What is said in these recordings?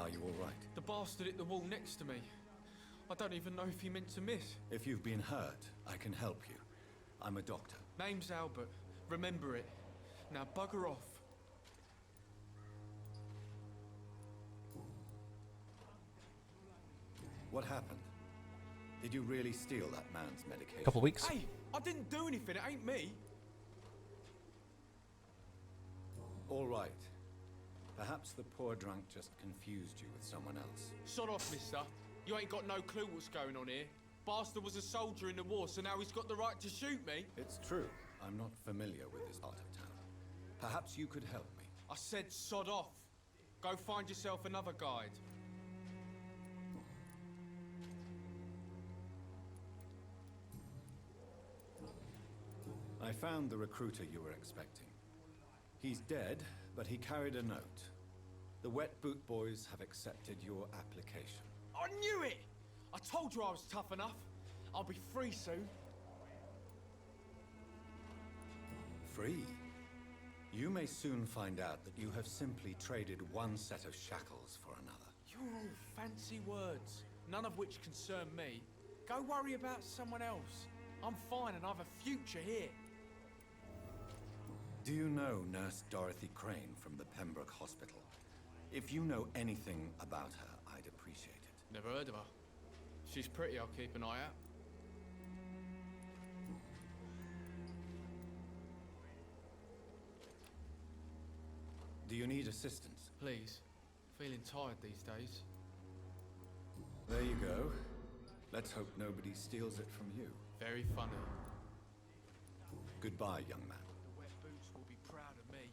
Are you all right? The bastard hit the wall next to me. I don't even know if he meant to miss. If you've been hurt, I can help you. I'm a doctor. Name's Albert. Remember it. Now bugger off. What happened? Did you really steal that man's medication? Couple weeks. Hey, I didn't do anything. It ain't me. All right. Perhaps the poor drunk just confused you with someone else. Shut off, mister. You ain't got no clue what's going on here. Bastard was a soldier in the war, so now he's got the right to shoot me. It's true. I'm not familiar with this part of town. Perhaps you could help me. I said sod off. Go find yourself another guide. I found the recruiter you were expecting. He's dead, but he carried a note. The Wet Boot Boys have accepted your application. I knew it! I told you I was tough enough. I'll be free soon. Free? You may soon find out that you have simply traded one set of shackles for another. You're all fancy words, none of which concern me. Go worry about someone else. I'm fine and I have a future here. Do you know Nurse Dorothy Crane from the Pembroke Hospital? If you know anything about her, I'd appreciate it. Never heard of her. She's pretty, I'll keep an eye out. Do you need assistance? Please. Feeling tired these days. There you go. Let's hope nobody steals it from you. Very funny. Goodbye, young man. The Wet Boots will be proud of me.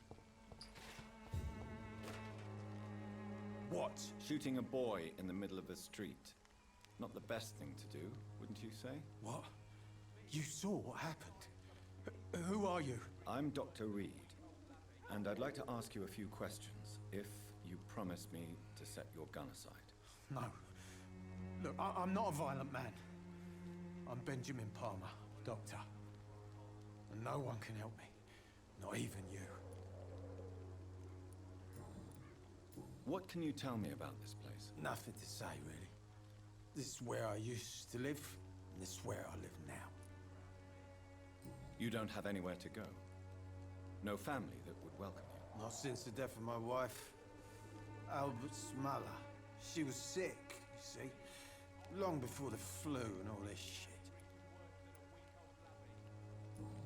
What? Shooting a boy in the middle of the street. Not the best thing to do, wouldn't you say? What? You saw what happened? Who are you? I'm Dr. Reid, and I'd like to ask you a few questions, if you promise me to set your gun aside. No. Look, I'm not a violent man. I'm Benjamin Palmer, doctor. And no one can help me. Not even you. What can you tell me about this place? Nothing to say, really. This is where I used to live, and this is where I live now. You don't have anywhere to go? No family that would welcome you? Not since the death of my wife, Albert's mother. She was sick, you see. Long before the flu and all this shit.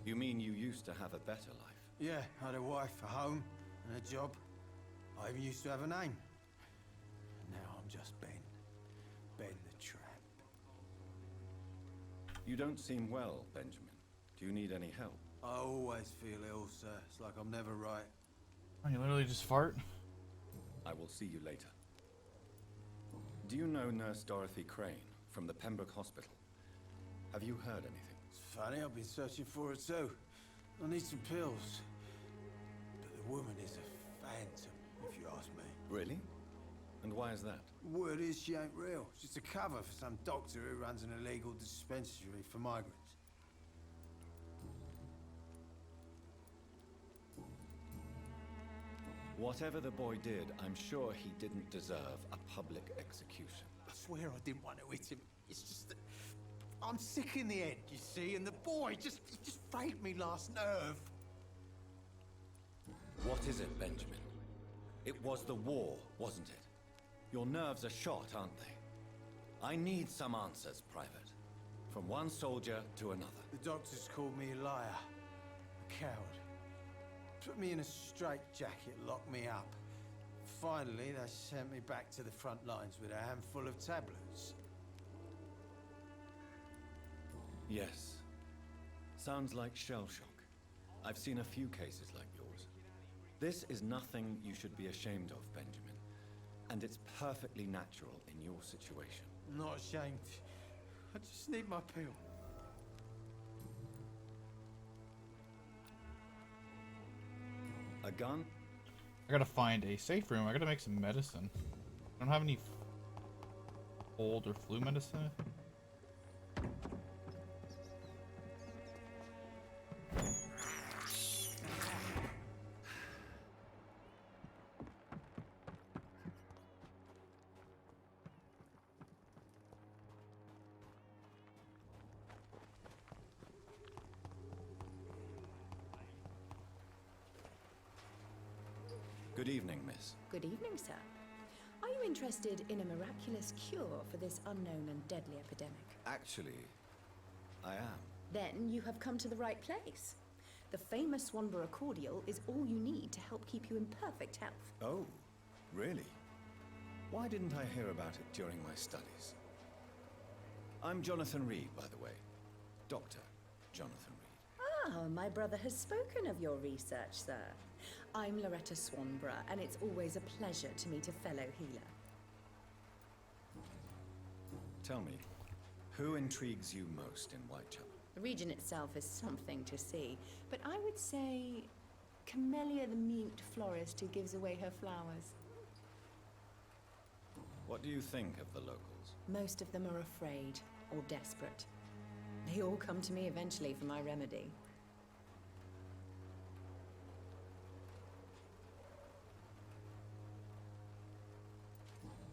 You mean you used to have a better life? Yeah, I had a wife, a home, and a job. I even used to have a name. Now I'm just Ben. Ben the Tramp. You don't seem well, Benjamin. Do you need any help? I always feel ill, sir. It's like I'm never right. Oh, you literally just fart? I will see you later. Do you know Nurse Dorothy Crane from the Pembroke Hospital? Have you heard anything? It's funny, I've been searching for her too. I need some pills. But the woman is a phantom, if you ask me. Really? And why is that? Word is she ain't real. She's a cover for some doctor who runs an illegal dispensary for migrants. Whatever the boy did, I'm sure he didn't deserve a public execution. I swear I didn't want to hit him. It's just that I'm sick in the head, you see, and the boy he just frayed me last nerve. What is it, Benjamin? It was the war, wasn't it? Your nerves are shot, aren't they? I need some answers, Private. From one soldier to another. The doctors called me a liar, a coward. Put me in a straitjacket, locked me up. Finally, they sent me back to the front lines with a handful of tablets. Yes. Sounds like shell shock. I've seen a few cases like yours. This is nothing you should be ashamed of, Benjamin. And it's perfectly natural in your situation. I'm not ashamed. I just need my pill. A gun? I gotta find a safe room. I gotta make some medicine. I don't have any cold or flu medicine. Good evening, miss. Good evening, sir. Are you interested in a miraculous cure for this unknown and deadly epidemic? Actually, I am. Then you have come to the right place. The famous Swanborough cordial is all you need to help keep you in perfect health. Oh, really? Why didn't I hear about it during my studies? I'm Jonathan Reid, by the way. Dr. Jonathan Reid. Ah, my brother has spoken of your research, sir. I'm Loretta Swanborough, and it's always a pleasure to meet a fellow healer. Tell me, who intrigues you most in Whitechapel? The region itself is something to see, but I would say Camellia the mute florist who gives away her flowers. What do you think of the locals? Most of them are afraid or desperate. They all come to me eventually for my remedy.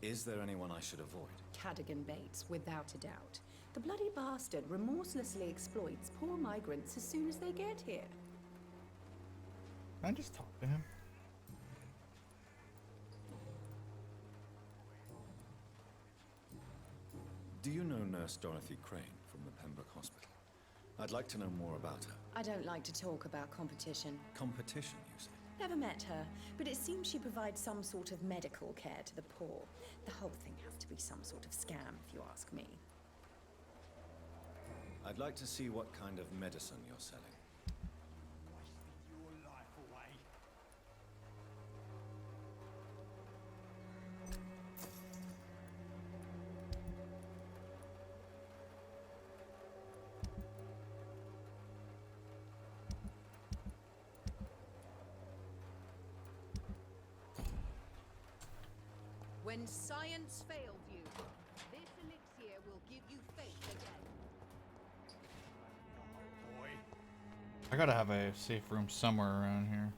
Is there anyone I should avoid? Cadogan Bates, without a doubt. The bloody bastard remorselessly exploits poor migrants as soon as they get here. Can I just talk to him? Do you know Nurse Dorothy Crane from the Pembroke Hospital? I'd like to know more about her. I don't like to talk about competition. Competition, you say? Never met her, but it seems she provides some sort of medical care to the poor. The whole thing has to be some sort of scam, if you ask me. I'd like to see what kind of medicine you're selling. Wasting your life away. When science failed you, this elixir will give you faith again. Boy. I gotta have a safe room somewhere around here.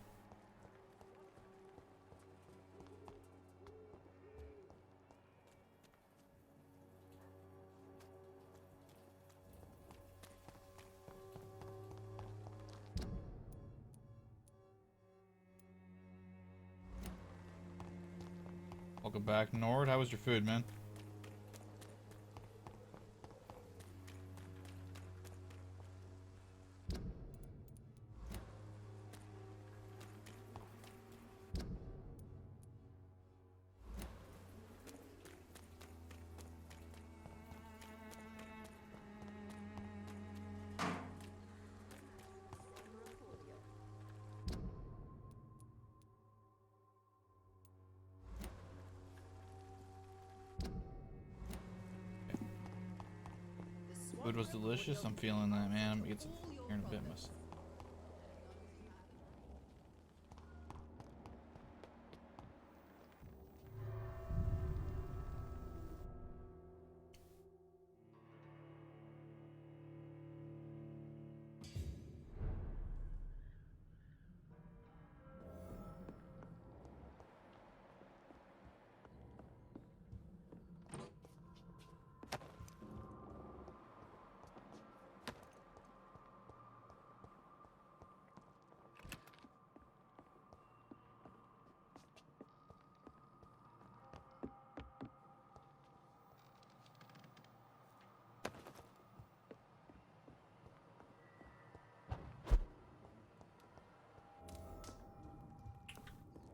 Welcome back, Nord. How was your food, man? Food was delicious. I'm feeling that, man. I'm gonna get some here in a bit myself.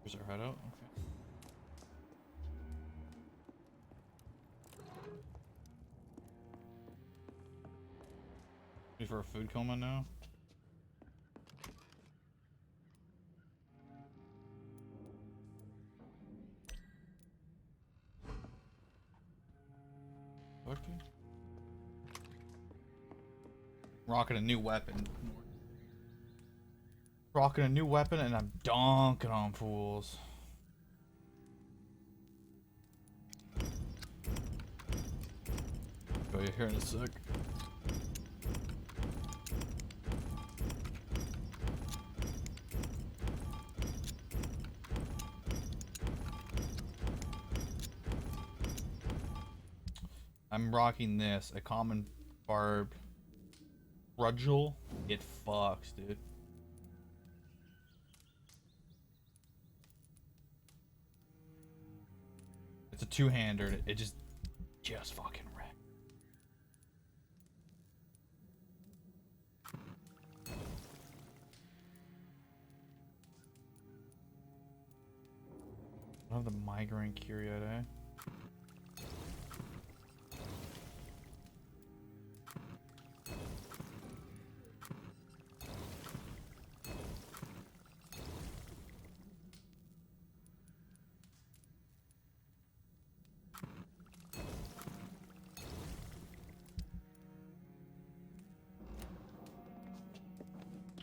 Here's our hideout. Okay. Ready for a food coma now? Okay. Rocking a new weapon. Rocking a new weapon and I'm donking on fools. Go here in a sec. I'm rocking this, a common barb Rudgel. It fucks, dude. It's a two-hander. And it just fucking wrecked. I have the migraine cure yet, eh?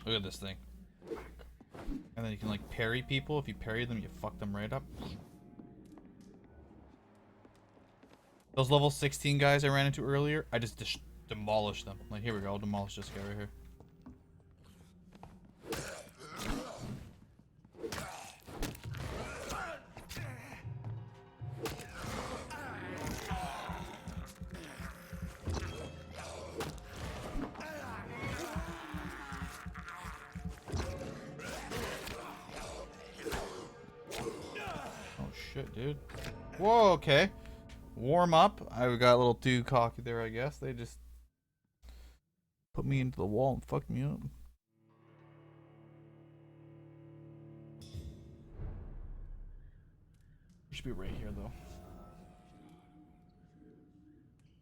Look at this thing. And then you can like parry people. If you parry them, you fuck them right up. Those level 16 guys I ran into earlier, I just demolished them. Like, here we go, I'll demolish this guy right here. Shit, dude. Whoa, okay. Warm up. I got a little too cocky there, I guess. They just put me into the wall and fucked me up. Should be right here, though.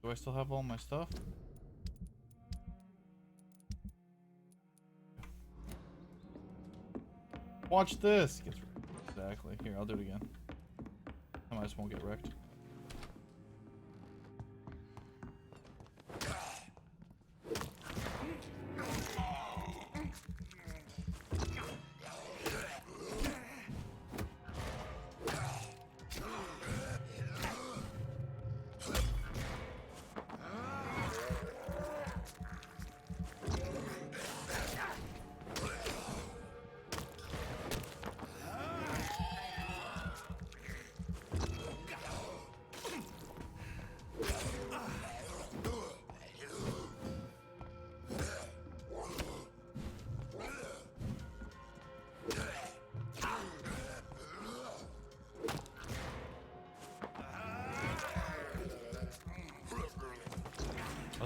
Do I still have all my stuff? Watch this. Exactly. Here, I'll do it again. I just won't get wrecked.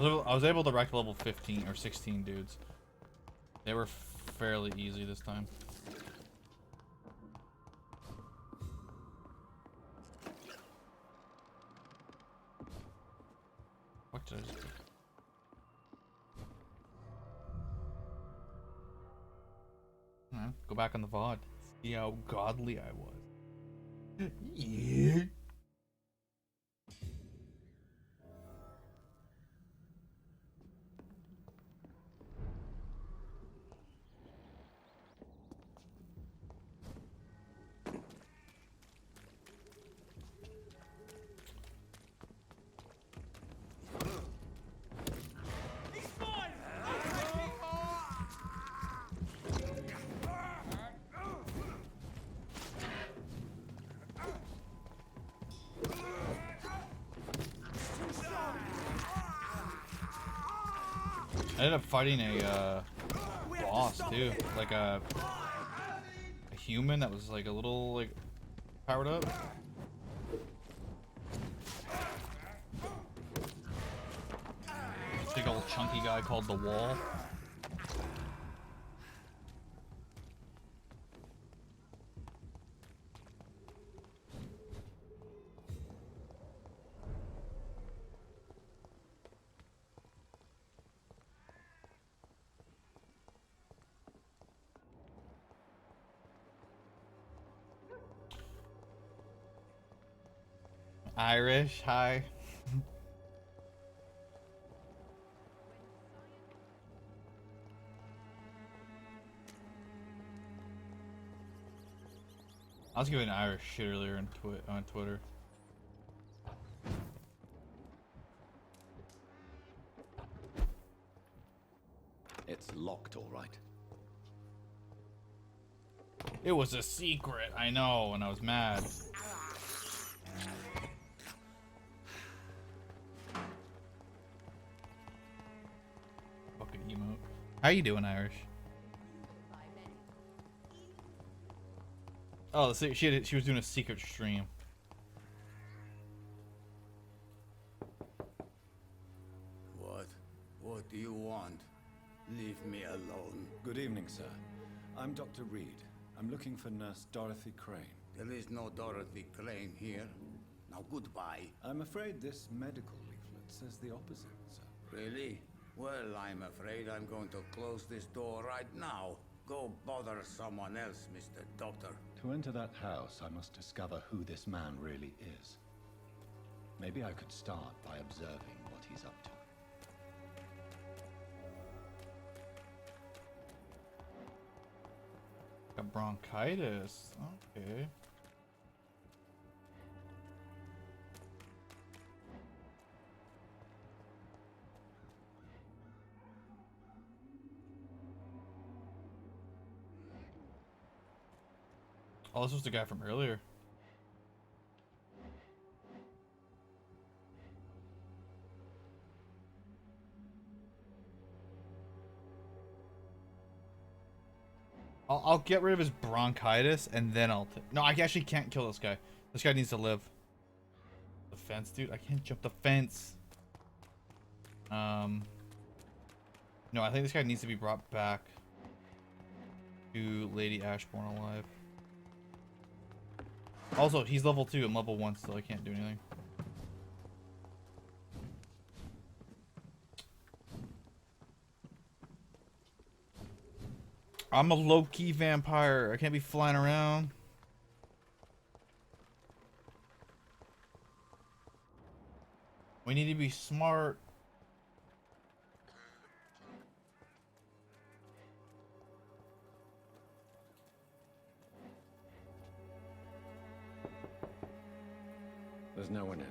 I was able to wreck level 15 or 16 dudes. They were fairly easy this time. What did I just do? Go back on the VOD. See how godly I was. Yeah. I ended up fighting a boss too, like a human that was like a little like powered up. Big old chunky guy called the Wall. Irish, hi. I was giving Irish shit earlier on Twitter. It's locked, all right. It was a secret, I know, and I was mad. Fucking emote. How you doing, Irish? Oh, she was doing a secret stream. do you want? Leave me alone. Good evening, sir. I'm Dr. Reid. I'm looking for Nurse Dorothy Crane. There is no Dorothy Crane here. Now goodbye. I'm afraid this medical leaflet says the opposite, sir. Really? Well, I'm afraid I'm going to close this door right now. Go bother someone else, Mr. Doctor. To enter that house, I must discover who this man really is. Maybe I could start by observing what he's up to. Got bronchitis. Okay. Oh, this was the guy from earlier. I'll get rid of his bronchitis and then I'll no, I actually can't kill this guy. This guy needs to live. The fence, dude. I can't jump the fence. No, I think this guy needs to be brought back to Lady Ashbourne alive. Also, he's level 2 and level 1 still. I can't do anything. I'm a low-key vampire. I can't be flying around. We need to be smart. There's no one in.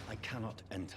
I cannot enter.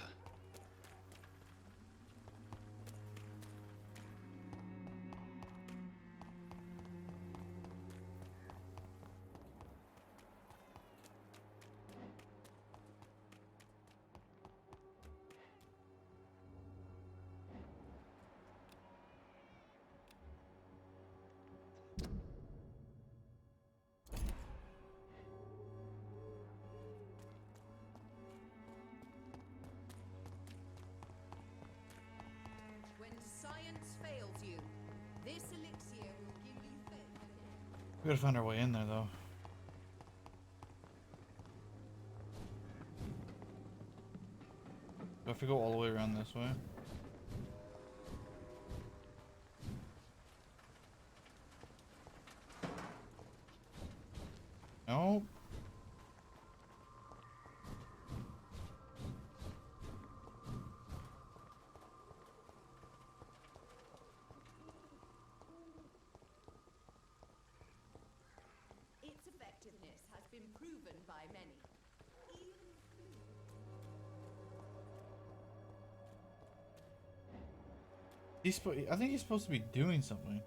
We gotta find our way in there, though. Do I have to go all the way around this way? No. Has been proven by many. I think he's supposed to be doing something.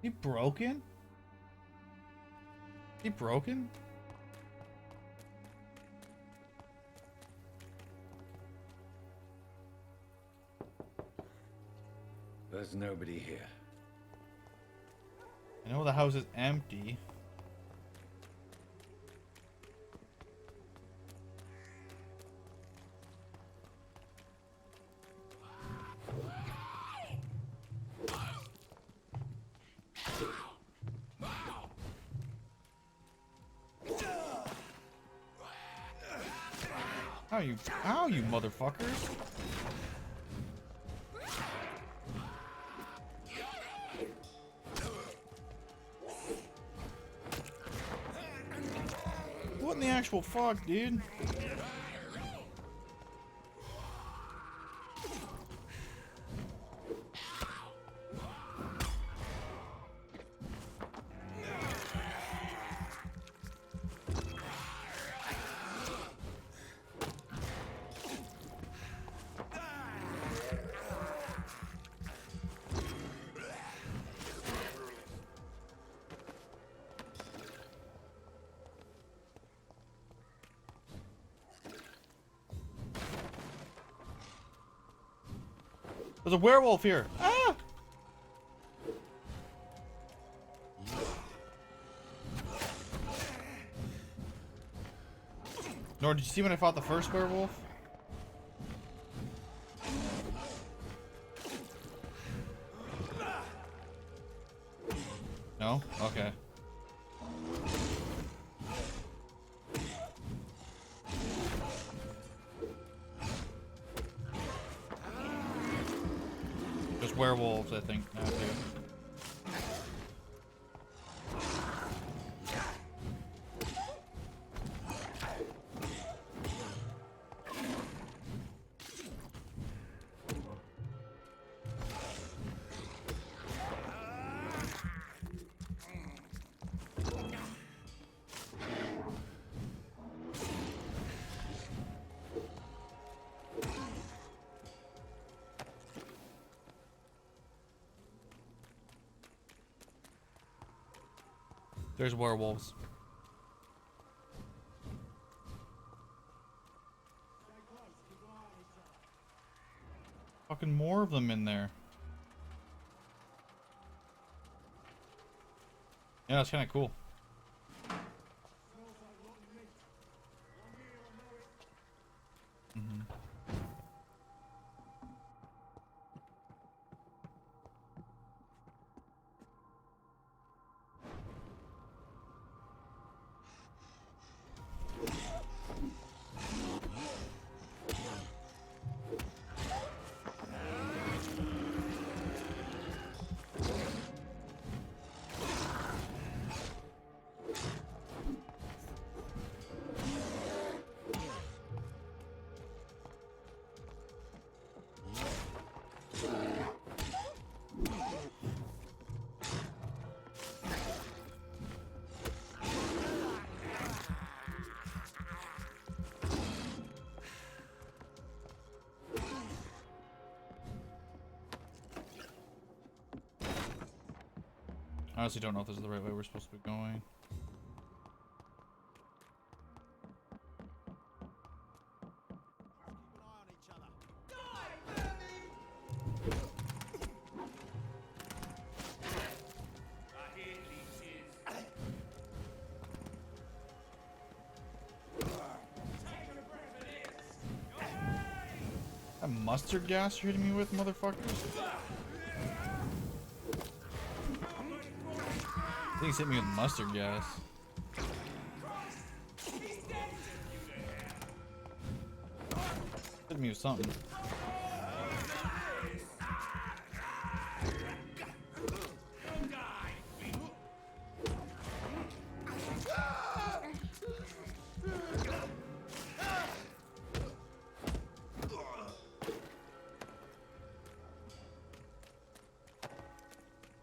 He broken? He broken? There's nobody here. I know the house is empty. How you motherfuckers? What in the actual fuck, dude? There's a werewolf here. Ah! Nor, did you see when I fought the first werewolf? No? Okay. Just werewolves, I think, now too. There's werewolves. Fucking more of them in there. Yeah, that's kind of cool. I honestly don't know if this is the right way we're supposed to be going. That mustard gas you're hitting me with, motherfuckers? I think he's hit me with mustard gas. Hit me with something.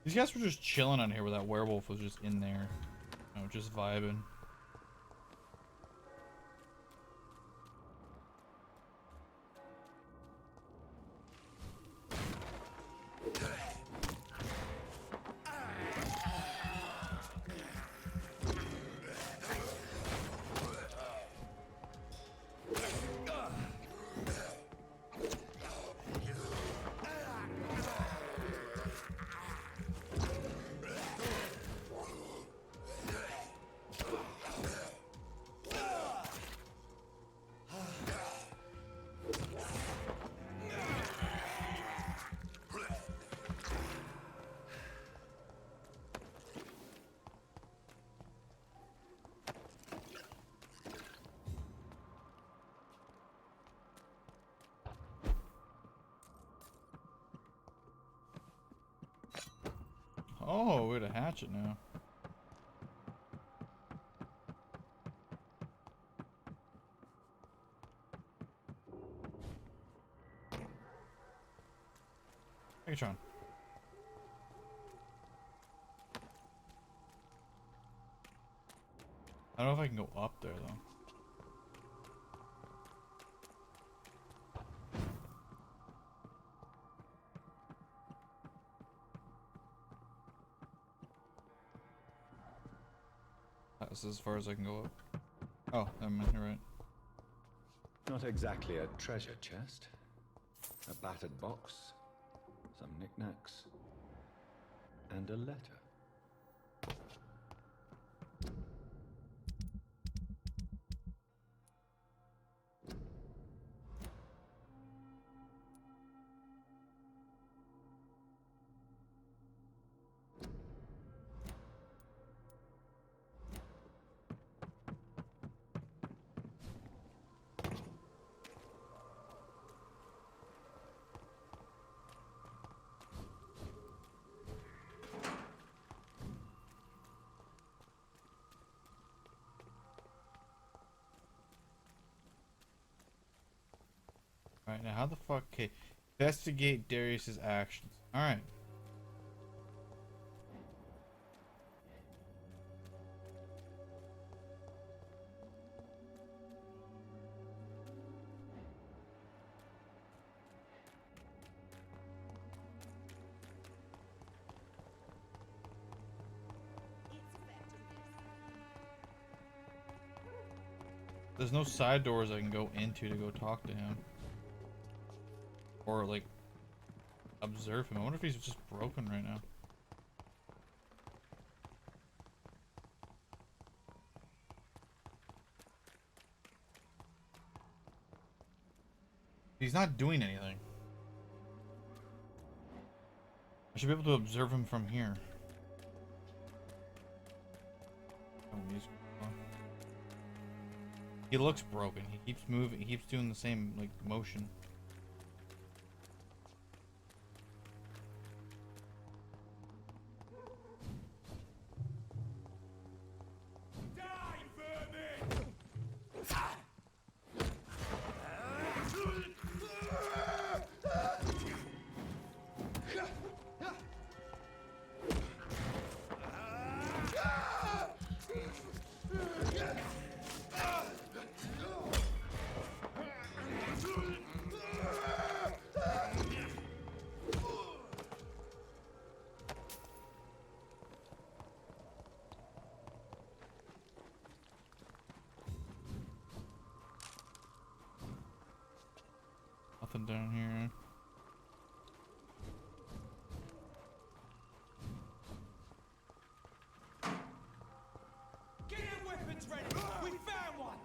These guys were just chilling on here where that werewolf was just in there. You know, just vibing. Oh, we got a hatchet now. Megatron. I don't know if I can go up there though. This is as far as I can go up. Oh, never mind, you're right. Not exactly a treasure chest. A battered box, some knickknacks, and a letter. Alright, now how the fuck... Okay. Investigate Darius's actions. Alright. There's no side doors I can go into to go talk to him. Or, like, observe him. I wonder if he's just broken right now. He's not doing anything. I should be able to observe him from here. Oh, he looks broken. He keeps moving. He keeps doing the same, like, motion. Nothing down here. Get your weapons ready! We found one!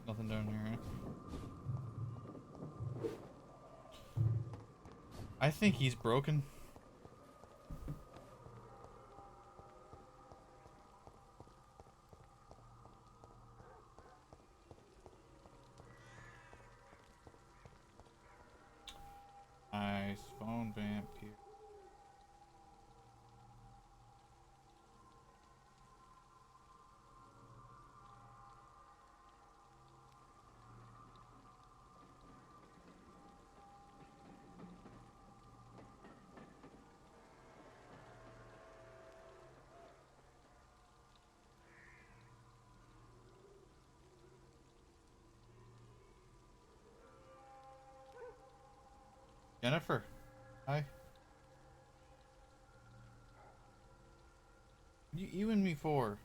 Nothing down here. I think he's broken. Nice phone, Vampyr. Jennifer, hi. You and me for?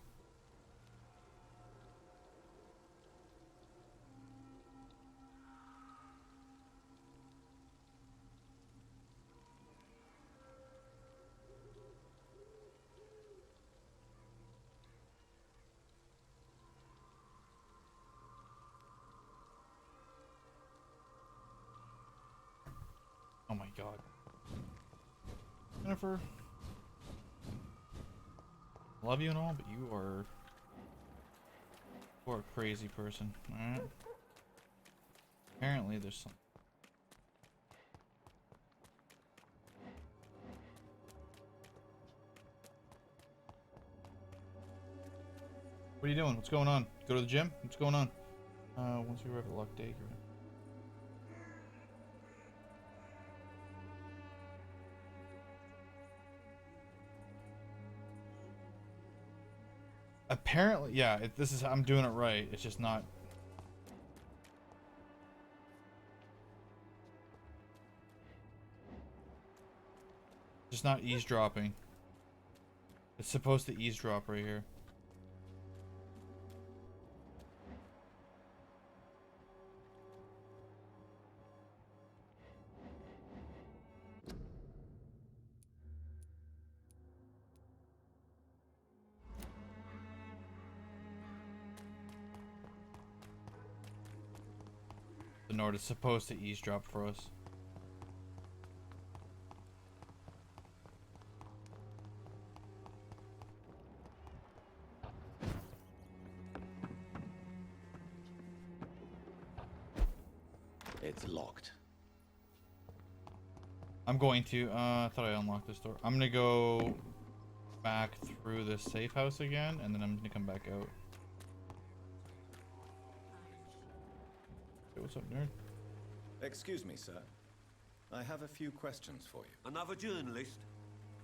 Oh my god. Jennifer. Love you and all, but you are a crazy person, alright? Apparently there's some. What are you doing? What's going on? Go to the gym? What's going on? Once we arrive at Lock Day, apparently, yeah, this is, I'm doing it right. It's just not. Just not eavesdropping. It's supposed to eavesdrop right here. The Nord is supposed to eavesdrop for us. It's locked. I'm going to, I thought I unlocked this door. I'm gonna go back through this safe house again, and then I'm gonna come back out. Hey, what's up, nerd? Excuse me, sir. I have a few questions for you. Another journalist?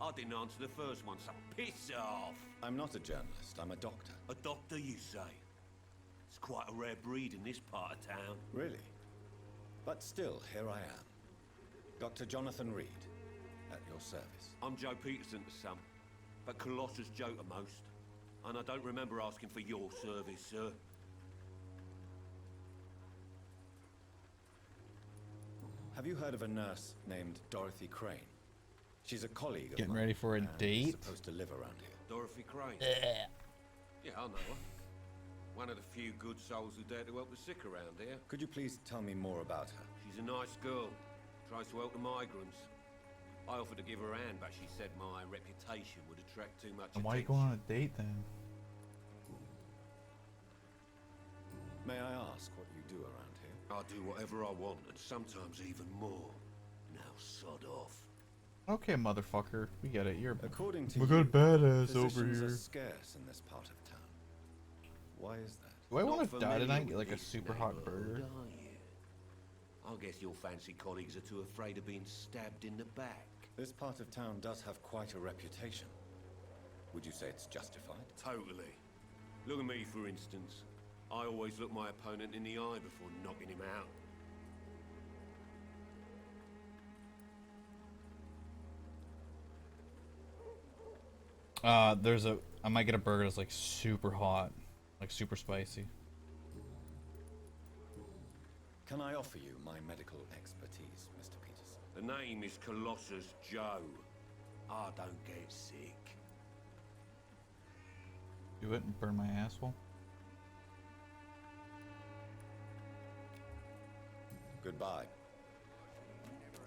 I didn't answer the first one, so piss off. I'm not a journalist, I'm a doctor. A doctor, you say? It's quite a rare breed in this part of town. Really? But still, here I am. Dr. Jonathan Reid, at your service. I'm Joe Peterson to some, but Colossus Joe to most. And I don't remember asking for your service, sir. Have you heard of a nurse named Dorothy Crane? She's a colleague of Getting mine, ready for a and date? is supposed to live around here. Dorothy Crane? Yeah, I know her. One of the few good souls who dare to help the sick around here. Could you please tell me more about her? She's a nice girl. Tries to help the migrants. I offered to give her a hand, but she said my reputation would attract too much And why are you attention. going on a date then? May I ask what you do around here? I do whatever I want, and sometimes even more. Now sod off. Okay, motherfucker. We get it. You're According to we you, got a badass over physicians here. are scarce in this part of town. Why is that? Do I Not want to die familiar tonight and with get like a this super hot neighborhood, burger? are you? I guess your fancy colleagues are too afraid of being stabbed in the back. This part of town does have quite a reputation. Would you say it's justified? Totally. Look at me, for instance. I always look my opponent in the eye before knocking him out. I might get a burger that's like super hot, like super spicy. Can I offer you my medical expertise, Mr. Peterson? The name is Colossus Joe. I don't get sick. Do it and burn my asshole. Goodbye.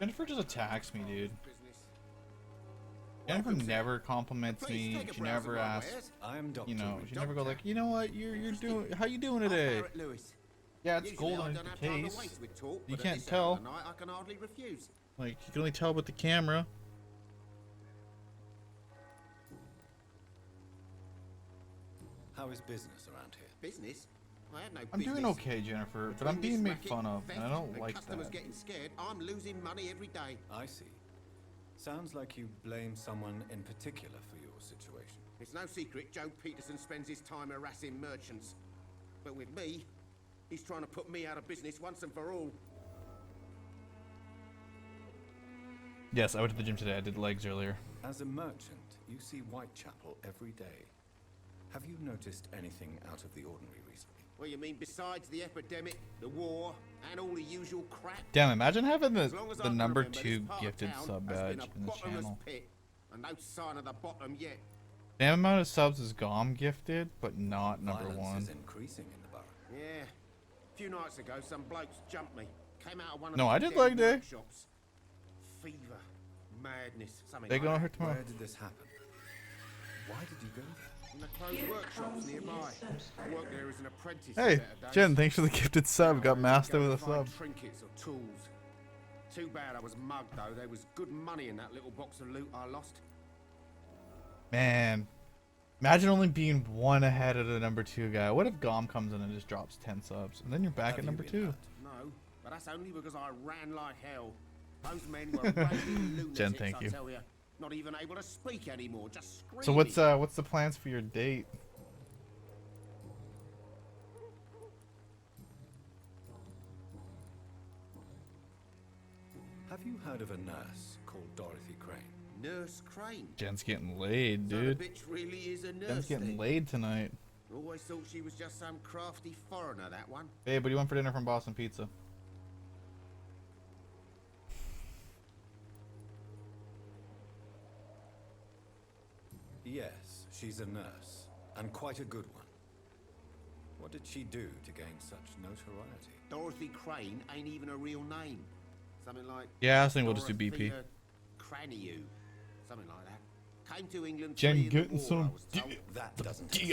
Jennifer just attacks me, dude. Jennifer never compliments me. She never asks, I am Dr. you know, Reid. she never go like, you know what, you're doing, how you doing today? Yeah, it's golden in the case. You can't tell. I can hardly refuse. Like, you can only tell with the camera. How is business around here? Business? I have no I'm business. doing okay, Jennifer, but I'm Between being this made racket, fun of, and I don't theft, like customers that. getting scared. I'm losing money every day. I see. Sounds like you blame someone in particular for your situation. It's no secret Joe Peterson spends his time harassing merchants. But with me, he's trying to put me out of business once and for all. Yes, I went to the gym today. I did legs earlier. As a merchant, you see Whitechapel every day. Have you noticed anything out of the ordinary recently? What you mean besides the epidemic, the war, and all the usual crap? Damn, imagine having As long as I the can number remember, 2 this part of gifted town sub has badge been a in the bottomless channel. pit, and no sign of the bottom yet. Same amount of subs as Gom gifted, but not number Violence 1. is increasing in the borough. Yeah. A few nights ago, some blokes jumped me. Came out of one of No, the I did dead leg day. workshops. Fever, madness, something They like gonna that. hurt tomorrow. Where did this happen? Why did you go there? In the closed workshops nearby. I worked there as an apprentice. Hey, for better days. Jen, thanks for the gifted sub. Got master with a Go find sub. Trinkets or tools. Too bad I was mugged though. There was good money in that little box of loot I lost. Man, imagine only being 1 ahead of the number 2 guy. What if Gom comes in and just drops 10 subs, and then you're back Have at you number been 2? hurt? No, but that's only because I ran like hell. Those men were raving lunatics, Jen, thank you. I tell you. Not even able to speak anymore, just screaming. So what's the plans for your date? Have you heard of a nurse called Dorothy Crane? Nurse Crane. Jen's getting laid, So dude. the bitch really is a nurse. Jen's getting then. laid tonight. Always thought she was just some crafty foreigner, that one. Hey, what do you want for dinner from Boston Pizza? Yes, she's a nurse, and quite a good one. What did she do to gain such notoriety? Dorothy Crane ain't even a real name. Something like... Yeah, I was thinking we'll just do BP. Dorothea Craniu. Something like that. Came to England Jen three in the getting war, some I was told. That doesn't explain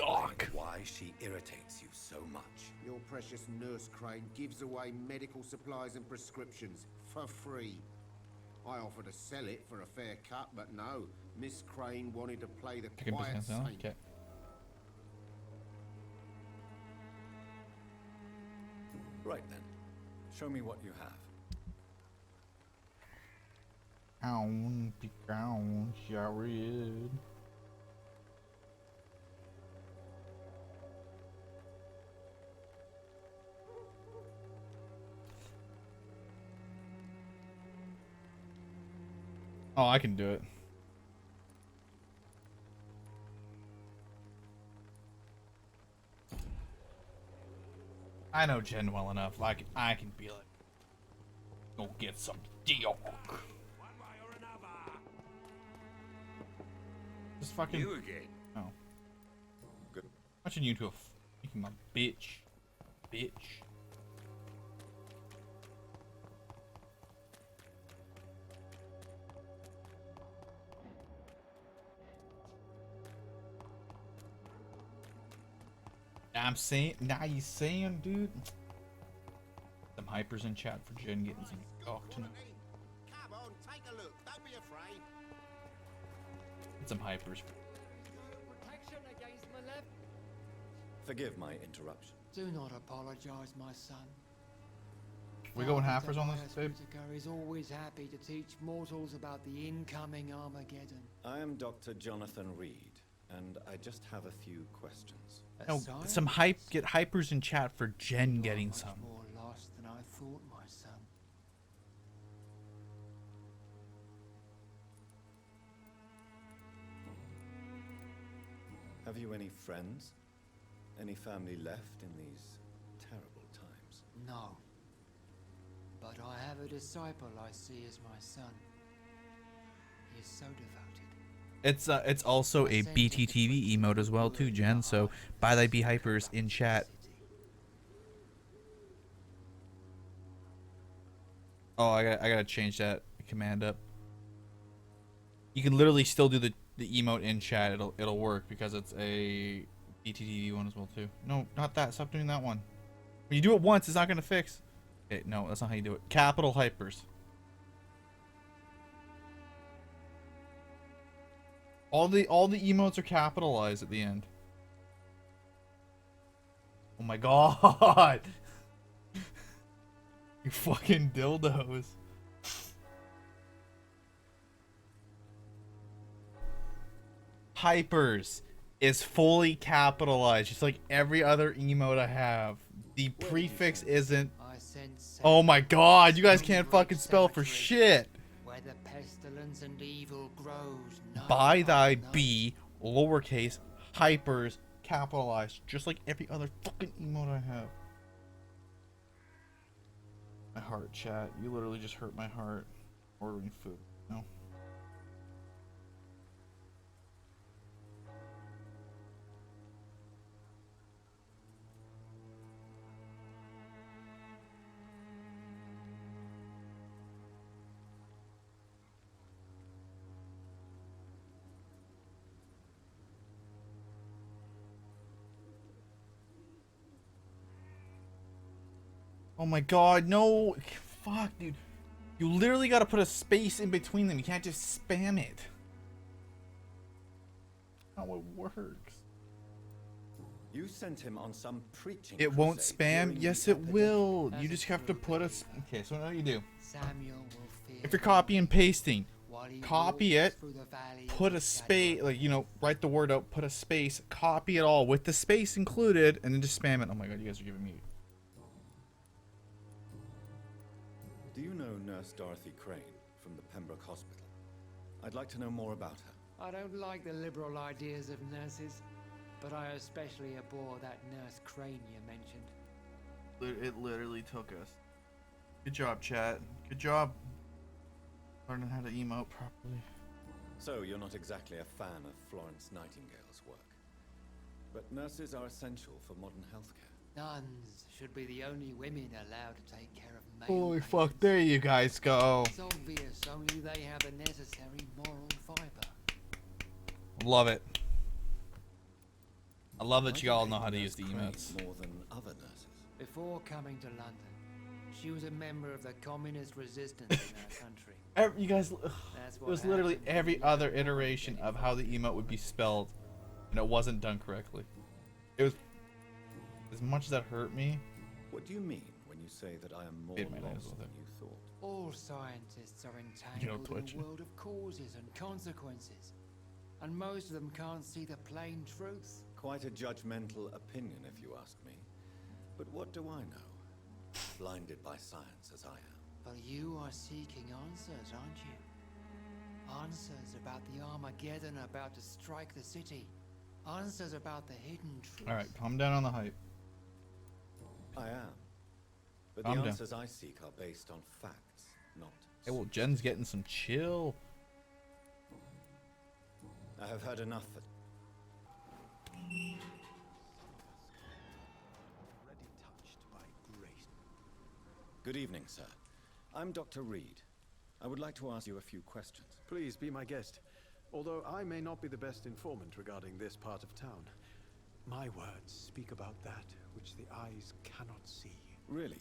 why she irritates you so much. Your precious Nurse Crane gives away medical supplies and prescriptions for free. I offered to sell it for a fair cut, but no. Miss Crane wanted to play the Chicken quiet business now. saint. Okay. Right then. Show me what you have. Be gone, Jared. Oh, I can do it. I know Jen well enough. I can be like, go get some dog. Just fucking. You again? Oh. Good. Watching you to a fucking my bitch. Bitch. I'm saying, now you saying, dude. Some hypers in chat for Jen getting some dog tonight. Come on, take a look. Don't be afraid. Get some hypers. Protection against malevolence. Forgive my interruption. Do not apologize, my son. We going Father halfers on this, Tobias babe? Whittaker is always happy to teach mortals about the incoming Armageddon. I am Dr. Jonathan Reid, and I just have a few questions. No, Sire? some hype. Get hypers in chat for Jen You are getting much some. more lost than I thought, my son. Have you any friends? Any family left in these terrible times? No. But I have a disciple I see as my son. He is so devoted. It's also a BTTV emote as well too, Jen. So buy thy be hypers in chat. Oh, I gotta change that command up. You can literally still do the emote in chat. It'll work because it's a BTTV one as well too. No, not that. Stop doing that one. When you do it once, it's not gonna fix. Okay, no, that's not how you do it. Capital hypers. All the emotes are capitalized at the end. Oh my god. You fucking dildos. Hypers is fully capitalized, just like every other emote I have. The prefix isn't. I sense Oh my god, you guys can't fucking spell for shit. where the pestilence and evil grows. No By one thy knows. be, lowercase, hypers, capitalized, just like every other fucking emote I have. My heart, chat. You literally just hurt my heart. Ordering food. No. Oh my god, no. Fuck, dude. You literally gotta put a space in between them. You can't just spam it. That's how it works. You sent him on some preaching It won't crusade spam? during the Yes, it epidemic. will. As You a just have to true put a... believer. Okay, so what do you do? Samuel will fear If you're copy and pasting, while he copy walks it, through the valley of put the a shadow space, of like, you know, write the word out, put a space, copy it all with the space included, and then just spam it. Oh my god, you guys are giving me... Do you know Nurse Dorothy Crane from the Pembroke Hospital? I'd like to know more about her. I don't like the liberal ideas of nurses, but I especially abhor that Nurse Crane you mentioned. It literally took us. Good job, chat. Good job learning how to emote properly. So, you're not exactly a fan of Florence Nightingale's work. But nurses are essential for modern healthcare. Nuns should be the only women allowed to take care of male Holy patients. fuck, there you guys go. It's obvious only they have the necessary moral fiber. Love it. I love Why that do you all hate know how to Nurse use the Crane emotes. more than other nurses? Before coming to London, she was a member of the communist resistance in our country. You guys, That's it what was literally happened to every the other young woman iteration getting of how the voted emote would be spelled, and it wasn't done correctly. It was, as much as that hurt me, What do you mean when you say that I am more Made my nails lost with than it. you thought? All scientists are You know, entangled in Twitch. a world of causes and consequences, and most of them can't see the plain truth. Quite a judgmental opinion, if you ask me. But what do I know? Blinded by science as I am. But you are seeking answers, aren't you? Answers about the Armageddon about to strike the city. Answers about the hidden truth. alright, calm down on the hype. I am. But Calm the down. answers I seek are based on facts, not... Hey, well, Jen's getting some chill. I have heard enough for... Good evening, sir. I'm Dr. Reid. I would like to ask you a few questions. Please be my guest. Although I may not be the best informant regarding this part of town, my words speak about that which the eyes cannot see. Really?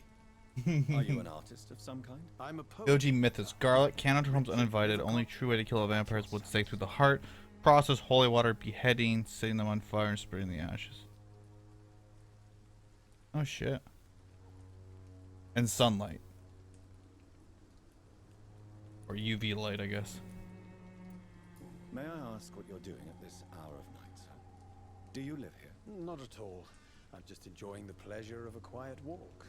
Are you an artist of some kind? I'm a poet. OG Mythos. Garlic, can enter homes uninvited. Only true way to kill a vampire is with stake through the heart. Process, holy water, beheading, setting them on fire, and spraying the ashes. Oh shit. And sunlight. Or UV light, I guess. May I ask what you're doing at this hour of night, sir? Do you live here? Not at all. I'm just enjoying the pleasure of a quiet walk.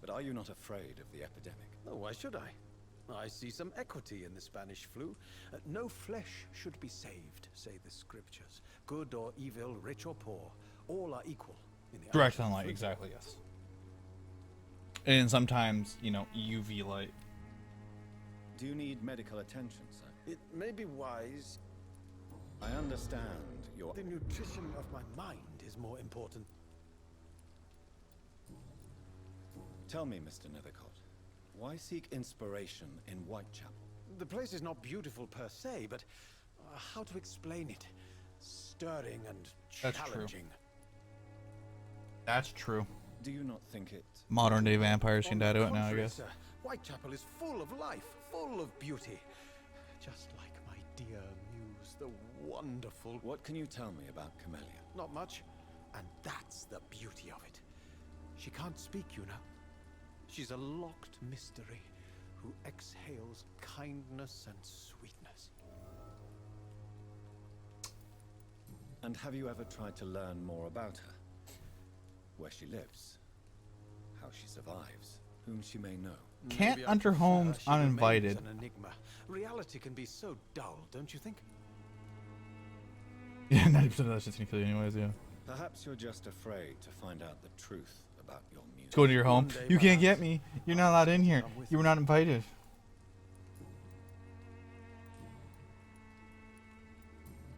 But are you not afraid of the epidemic? Oh, why should I? I see some equity in the Spanish flu. No flesh should be saved, say the scriptures. Good or evil, rich or poor, all are equal in the Direct eyes of sunlight, freedom. exactly, yes. And sometimes, you know, UV light. Do you need medical attention, sir? It may be wise. I understand your... The nutrition of my mind is more important. Tell me, Mr. Nethercott, why seek inspiration in Whitechapel? The place is not beautiful per se, but how to explain it? Stirring and That's true. challenging. That's true. Do you not think it... Modern day vampires On can the die to it now, I contrary, guess. sir, Whitechapel is full of life, full of beauty. Just like my dear muse, the wonderful... What can you tell me about Camellia? Not much, and that's the beauty of it. She can't speak, you know. She's a locked mystery who exhales kindness and sweetness. And have you ever tried to learn more about her? Where she lives? How she survives? Whom she may know? Can't Maybe I enter prefer homes she remains uninvited. An enigma. Reality can be so dull, don't you think? Yeah, 90% of that shit's gonna kill you anyways, yeah. Perhaps you're just afraid to find out the truth about your music. Let's go to your home. One day, You can't perhaps. get me. You're not allowed in here. I'm with You were you. not invited.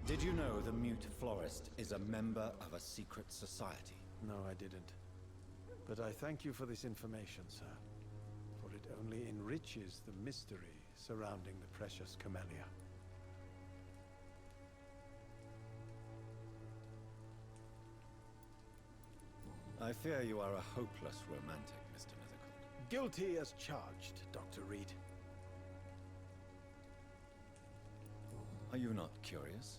Did you know the mute florist is a member of a secret society? No, I didn't. But I thank you for this information, sir. For it only enriches the mystery surrounding the precious Camellia. I fear you are a hopeless romantic, Mr. Nethercott. Guilty as charged, Dr. Reid. Are you not curious?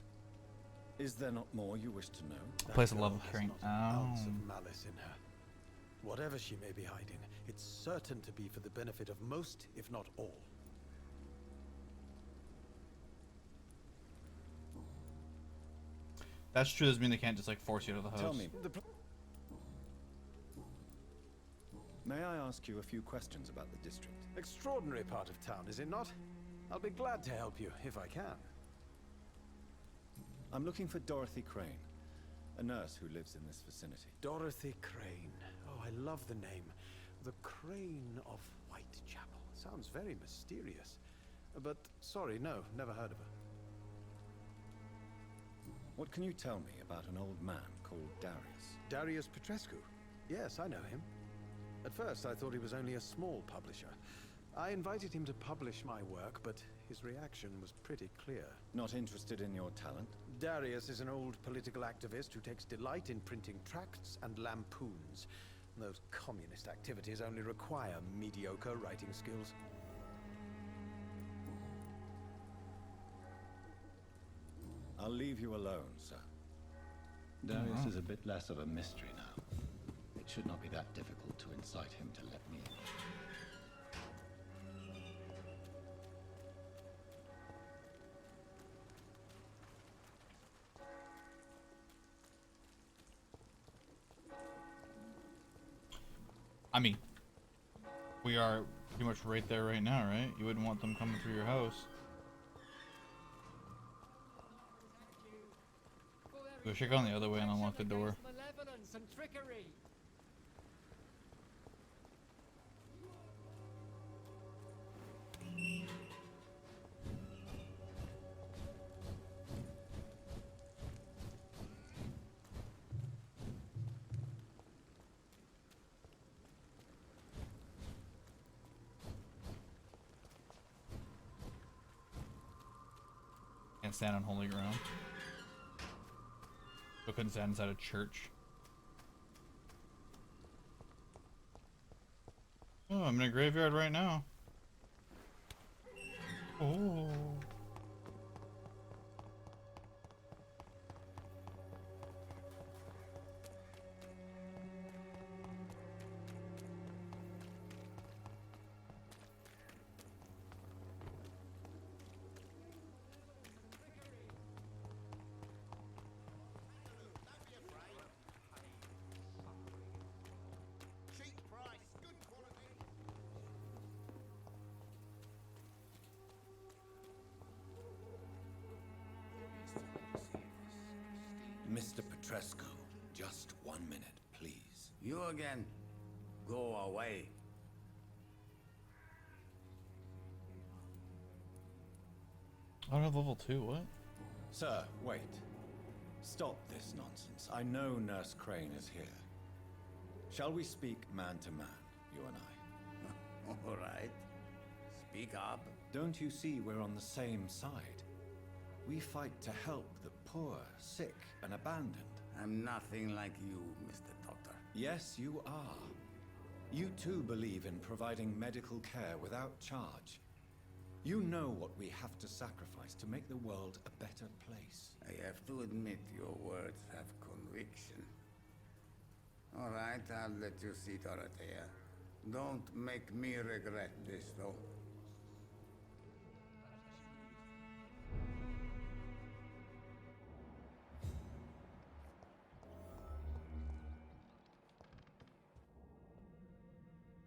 Is there not more you wish to know? That Place a girl level has carrying. not an ounce Oh. of malice in her. Whatever she may be hiding, it's certain to be for the benefit of most, if not all. That's true. Doesn't mean they can't just like force you out of the house. Tell me, may I ask you a few questions about the district? Extraordinary part of town, is it not? I'll be glad to help you, if I can. I'm looking for Dorothy Crane, a nurse who lives in this vicinity. Dorothy Crane. Oh, I love the name. The Crane of Whitechapel. Sounds very mysterious. But, sorry, no, never heard of her. What can you tell me about an old man called Darius? Darius Petrescu. Yes, I know him. At first, I thought he was only a small publisher. I invited him to publish my work, but his reaction was pretty clear. Not interested in your talent? Darius is an old political activist who takes delight in printing tracts and lampoons. Those communist activities only require mediocre writing skills. I'll leave you alone, sir. Darius is a bit less of a mystery now. It should not be that difficult to incite him to let me in. I mean, we are pretty much right there right now, right? You wouldn't want them coming through your house. Go check on the other way and unlock the door. Malevolence and trickery. Can't stand on holy ground. I couldn't stand inside a church. Oh, I'm in a graveyard right now. Oh. Mr. Petrescu, just 1 minute, please. You again? Go away. I don't have level 2, what? Sir, wait. Stop this nonsense. I know Nurse Crane is here. Shall we speak man to man, you and I? All right. Speak up. Don't you see we're on the same side? We fight to help the poor, sick, and abandoned. I'm nothing like you, Mr. Doctor. Yes, you are. You too believe in providing medical care without charge. You know what we have to sacrifice to make the world a better place. I have to admit your words have conviction. All right, I'll let you see Dorothea. Don't make me regret this, though.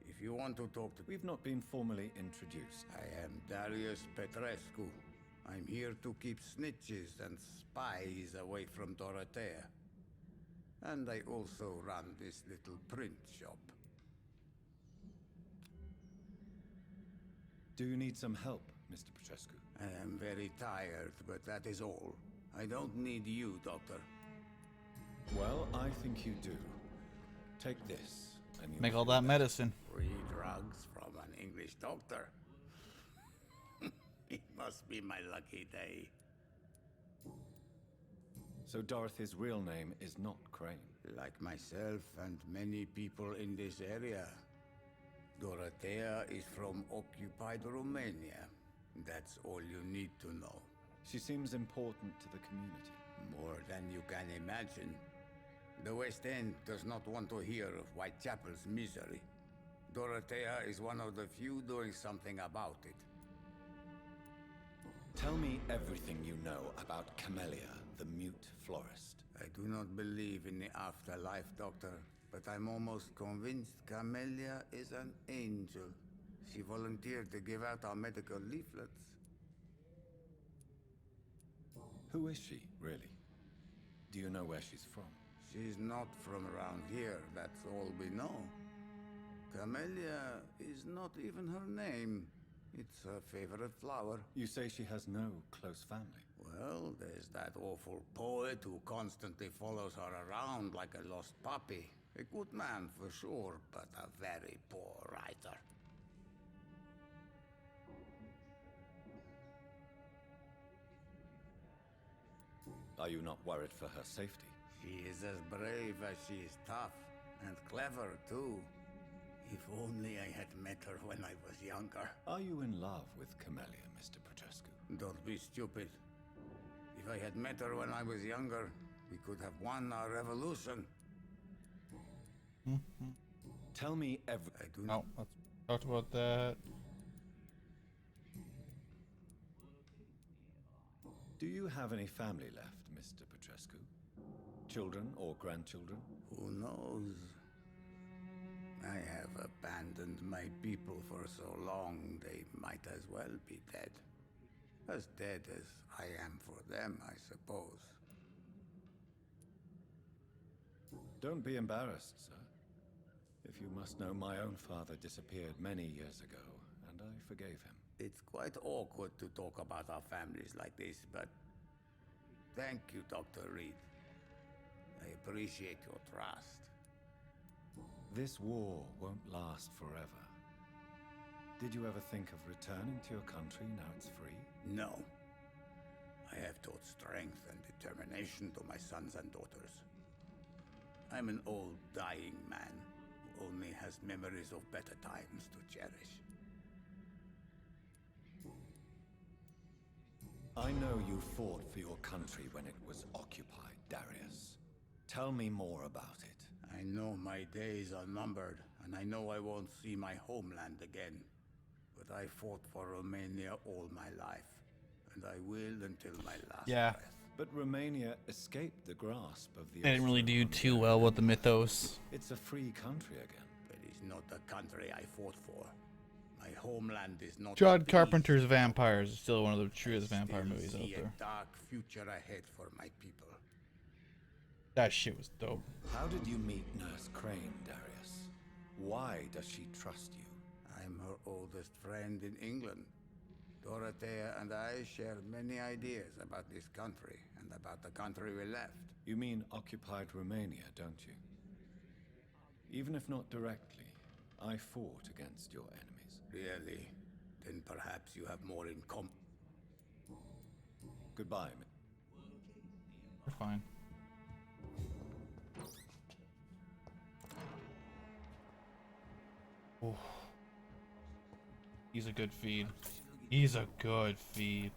If you want to talk to... We've not been formally introduced. I am Darius Petrescu. I'm here to keep snitches and spies away from Dorothea. And I also run this little print shop. Do you need some help, Mr. Petrescu? I am very tired, but that is all. I don't need you, Doctor. Well, I think you do. Take this, and you Make all that medicine. Free drugs from an English doctor. It must be my lucky day. So Dorothy's real name is not Crane. Like myself and many people in this area, Dorothea is from occupied Romania. That's all you need to know. She seems important to the community. More than you can imagine. The West End does not want to hear of Whitechapel's misery. Dorothea is one of the few doing something about it. Tell me everything you know about Camellia, the mute florist. I do not believe in the afterlife, Doctor, but I'm almost convinced Camellia is an angel. She volunteered to give out our medical leaflets. Who is she, really? Do you know where she's from? She's not from around here, that's all we know. Camellia is not even her name. It's her favorite flower. You say she has no close family. Well, there's that awful poet who constantly follows her around like a lost puppy. A good man for sure, but a very poor writer. Are you not worried for her safety? She is as brave as she is tough, and clever too. If only I had met her when I was younger. Are you in love with Camellia, Mr. Petrescu? Don't be stupid. If I had met her when I was younger, we could have won our revolution. Tell me every... I do not... No, let's talk about that. Do you have any family left, Mr. Petrescu? Children or grandchildren? Who knows? I have abandoned my people for so long, they might as well be dead. As dead as I am for them, I suppose. Don't be embarrassed, sir. If you must know, my own father disappeared many years ago, and I forgave him. It's quite awkward to talk about our families like this, but thank you, Dr. Reid. I appreciate your trust. This war won't last forever. Did you ever think of returning to your country now it's free? No. I have taught strength and determination to my sons and daughters. I'm an old, dying man who only has memories of better times to cherish. I know you fought for your country when it was occupied, Darius. Tell me more about it. I know my days are numbered, and I know I won't see my homeland again. But I fought for Romania all my life, and I will until my last breath. But Romania escaped the grasp of the... They didn't really do too well with the mythos. It's a free country again. It is not the country I fought for. My homeland is not... John Carpenter's Vampires is still one of the truest vampire movies out there. A dark future ahead for my people. That shit was dope. How did you meet Nurse Crane, Darius? Why does she trust you? I'm her oldest friend in England. Dorothea and I share many ideas about this country and about the country we left. You mean occupied Romania, don't you? Even if not directly, I fought against your enemies. Really? Then perhaps you have more in common. Goodbye. We're fine. Oh. He's a good feed. He's a good feed.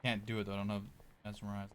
Can't do it though, I don't have mesmerized.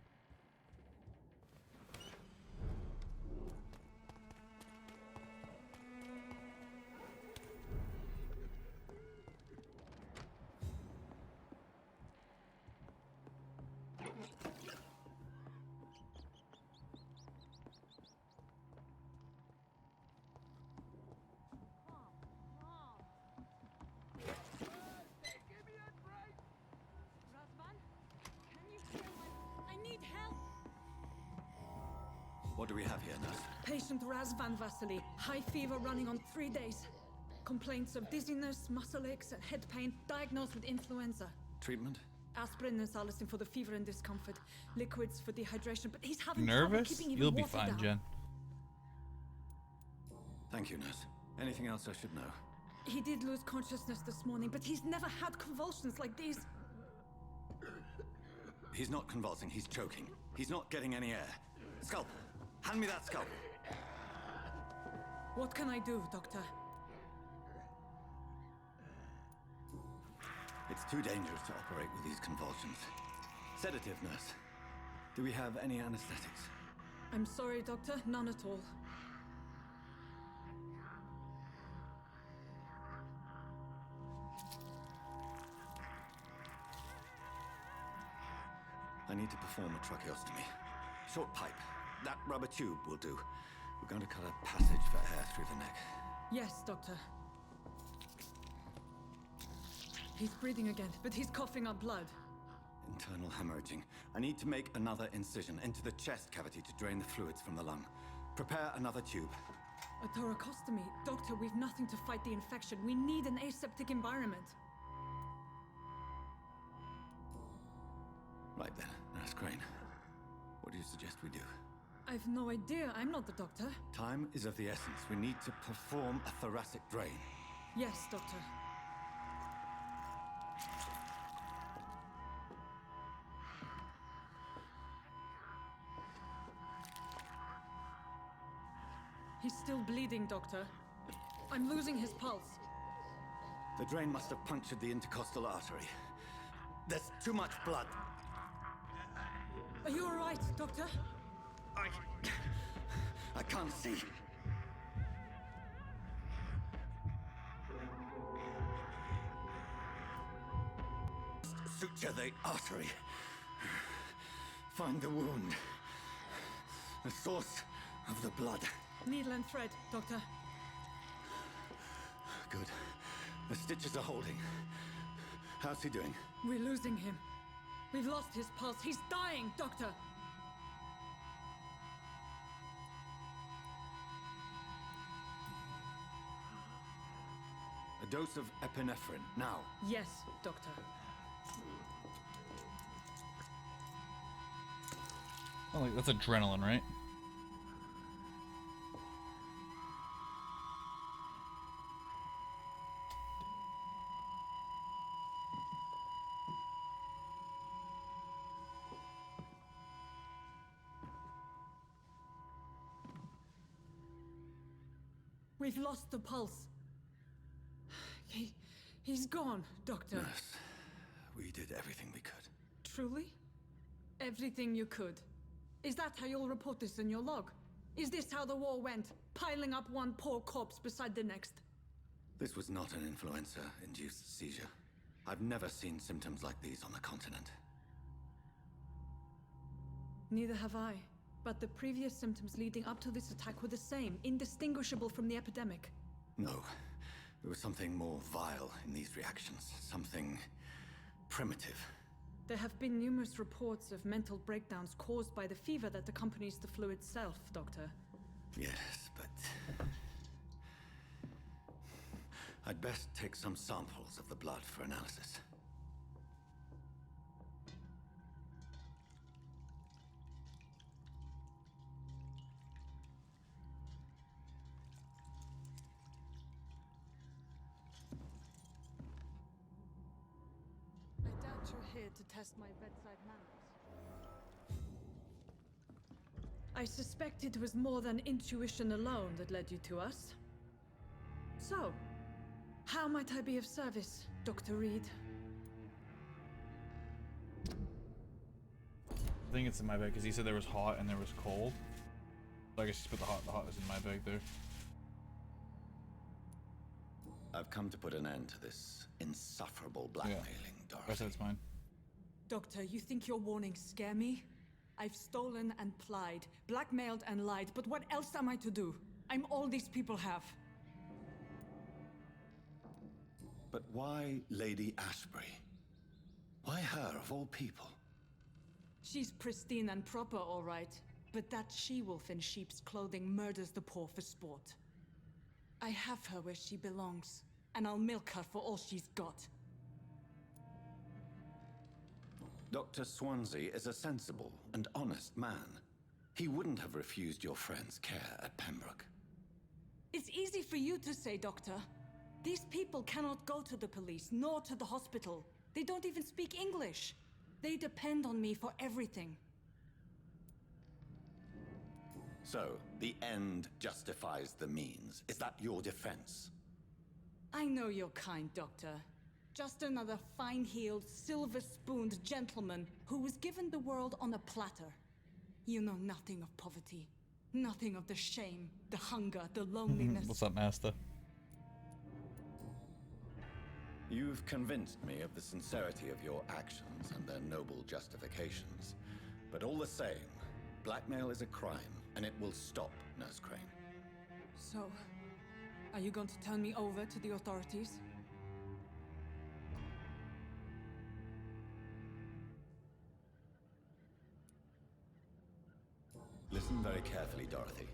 What do we have here, nurse? Patient Razvan Vasily, high fever running on 3 days. Complaints of dizziness, muscle aches, and head pain, diagnosed with influenza. Treatment? Aspirin and salicin for the fever and discomfort. Liquids for dehydration, but he's having Nervous? trouble keeping even You'll be water fine, down. Jen. Thank you, nurse. Anything else I should know? He did lose consciousness this morning, but he's never had convulsions like these. He's not convulsing, he's choking. He's not getting any air. Scalpel! Hand me that scalpel! What can I do, Doctor? It's too dangerous to operate with these convulsions. Sedative, nurse. Do we have any anesthetics? I'm sorry, Doctor, none at all. I need to perform a tracheostomy. Short pipe. That rubber tube will do. We're going to cut a passage for air through the neck. Yes, Doctor. He's breathing again, but he's coughing up blood. Internal hemorrhaging. I need to make another incision into the chest cavity to drain the fluids from the lung. Prepare another tube. A thoracostomy. Doctor, we've nothing to fight the infection. We need an aseptic environment. Right then, Nurse Crane. What do you suggest we do? I've no idea. I'm not the doctor. Time is of the essence. We need to perform a thoracic drain. Yes, Doctor. He's still bleeding, Doctor. I'm losing his pulse. The drain must have punctured the intercostal artery. There's too much blood. Are you all right, Doctor? I can't see. Suture the artery. Find the wound. The source of the blood. Needle and thread, Doctor. Good. The stitches are holding. How's he doing? We're losing him. We've lost his pulse. He's dying, Doctor! A dose of epinephrine, now. Yes, Doctor. Oh, like, that's adrenaline, right? We've lost the pulse. He's gone, Doctor. Nurse, we did everything we could. Truly? Everything you could. Is that how you'll report this in your log? Is this how the war went? Piling up one poor corpse beside the next? This was not an influenza-induced seizure. I've never seen symptoms like these on the continent. Neither have I. But the previous symptoms leading up to this attack were the same, indistinguishable from the epidemic. No. There was something more vile in these reactions. Something primitive. There have been numerous reports of mental breakdowns caused by the fever that accompanies the flu itself, Doctor. Yes, but... I'd best take some samples of the blood for analysis. I doubt you're here to test my bedside manners. I suspect it was more than intuition alone that led you to us. So, how might I be of service, Dr. Reid? I think it's in my bag because he said there was hot and there was cold. So I guess just put the hot is in my bag there. I've come to put an end to this insufferable blackmailing, Dorothy. I said it's mine. Doctor, you think your warnings scare me? I've stolen and plied, blackmailed and lied, but what else am I to do? I'm all these people have. But why Lady Ashbury? Why her, of all people? She's pristine and proper, all right. But that she-wolf in sheep's clothing murders the poor for sport. I have her where she belongs, and I'll milk her for all she's got. Dr. Swansea is a sensible and honest man. He wouldn't have refused your friend's care at Pembroke. It's easy for you to say, Doctor. These people cannot go to the police, nor to the hospital. They don't even speak English. They depend on me for everything. So, the end justifies the means. Is that your defense? I know you're kind, Doctor. Just another fine-heeled, silver-spooned gentleman who was given the world on a platter. You know nothing of poverty. Nothing of the shame, the hunger, the loneliness. What's up, Master? You've convinced me of the sincerity of your actions and their noble justifications. But all the same, blackmail is a crime, and it will stop, Nurse Crane. So, are you going to turn me over to the authorities? Listen very carefully, Dorothy.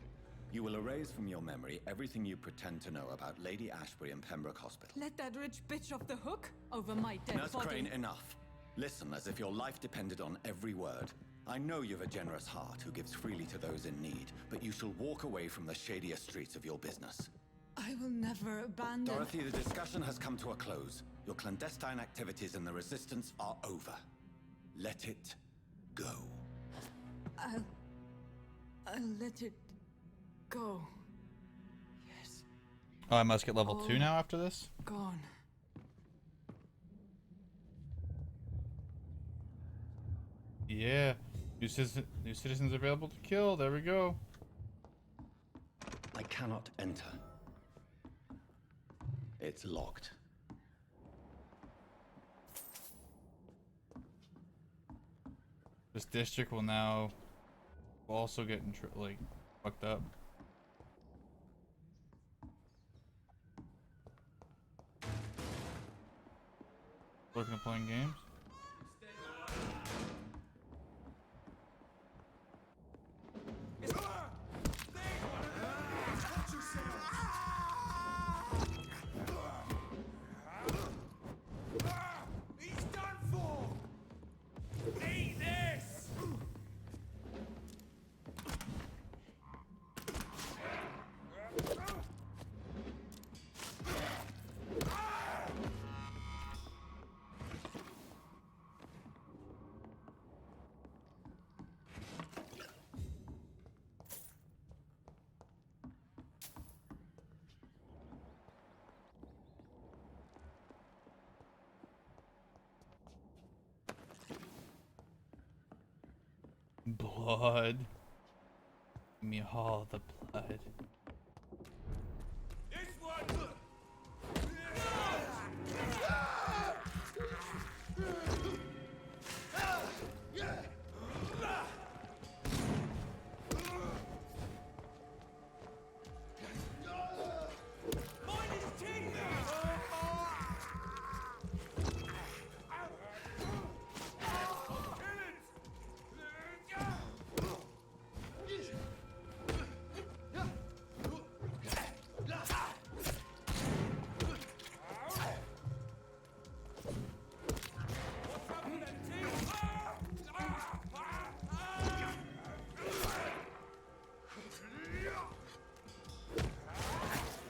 You will erase from your memory everything you pretend to know about Lady Ashbury and Pembroke Hospital. Let that rich bitch off the hook over my dead Nurse body. Crane, enough. Listen as if your life depended on every word. I know you've a generous heart who gives freely to those in need, but you shall walk away from the shadier streets of your business. I will never abandon... Dorothy, the discussion has come to a close. Your clandestine activities in the Resistance are over. Let it go. I'll let it go. Yes. Oh, I must get level 2 now after this? Gone. Yeah. New citizens available to kill. There we go. I cannot enter. It's locked. This district will now also get like fucked up. Looking at playing games. He's done for! Eat this! Blood. Give me all the blood. This one! Mind his teeth!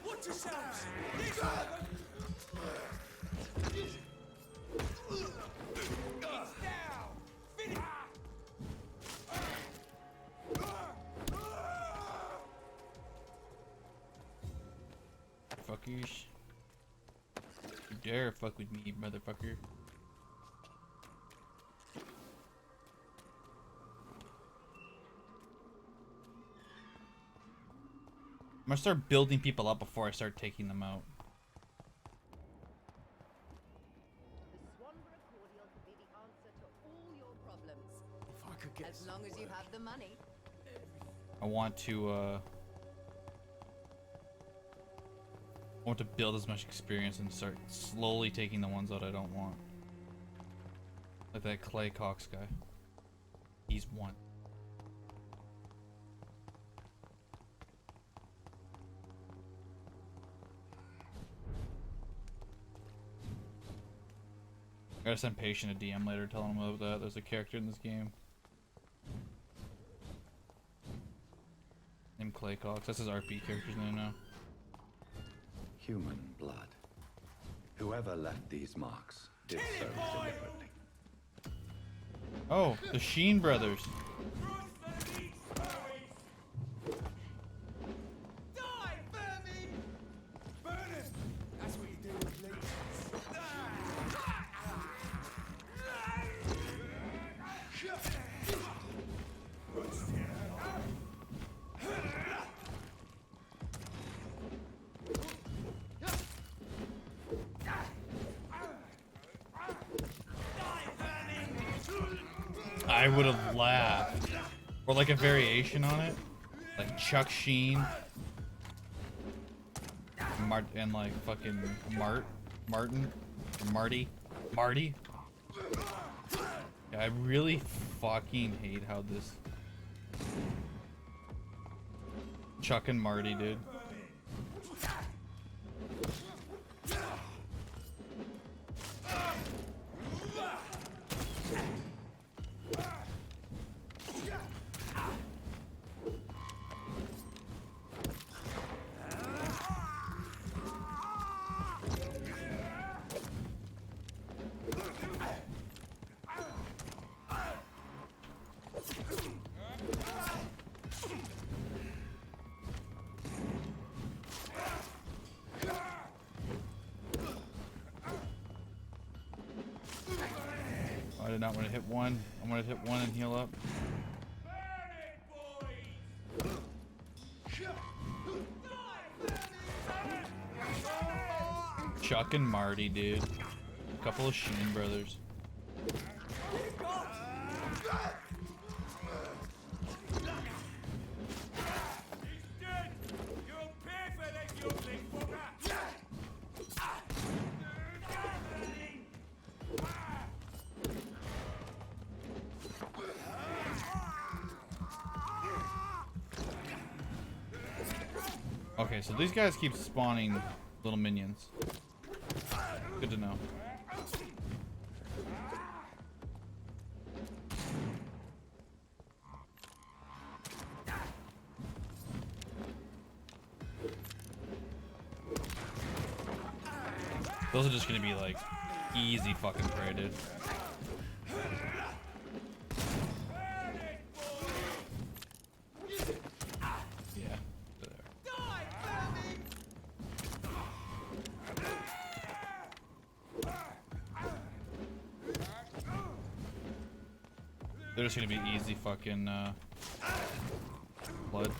Watch yourselves! Fuckers. You dare fuck with me, motherfucker. I'm gonna start building people up before I start taking them out. The Swanborough cordial could be the answer to all your problems. If I could get As long as you have the money. I want to build as much experience and start slowly taking the ones that I don't want. Like that Clay Cox guy. He's one. I gotta send Patient a DM later telling him about that. There's a character in this game named Clay Cox. That's his RP character's name now. Human blood. Whoever left these marks did so deliberately. Oh, the Sheen brothers. Die, vermin! Burn him! That's what you do with leeches. I would have laughed. Or like a variation on it. Like Chuck Sheen. And like fucking Marty. Yeah, I really fucking hate how this... Chuck and Marty, dude. I did not want to hit one. I wanted to hit one and heal up. Chuck and Marty, dude. A couple of Sheen brothers. Okay, so these guys keep spawning little minions. Good to know. Those are just gonna be like easy fucking prey, dude. They're just gonna be easy fucking blood.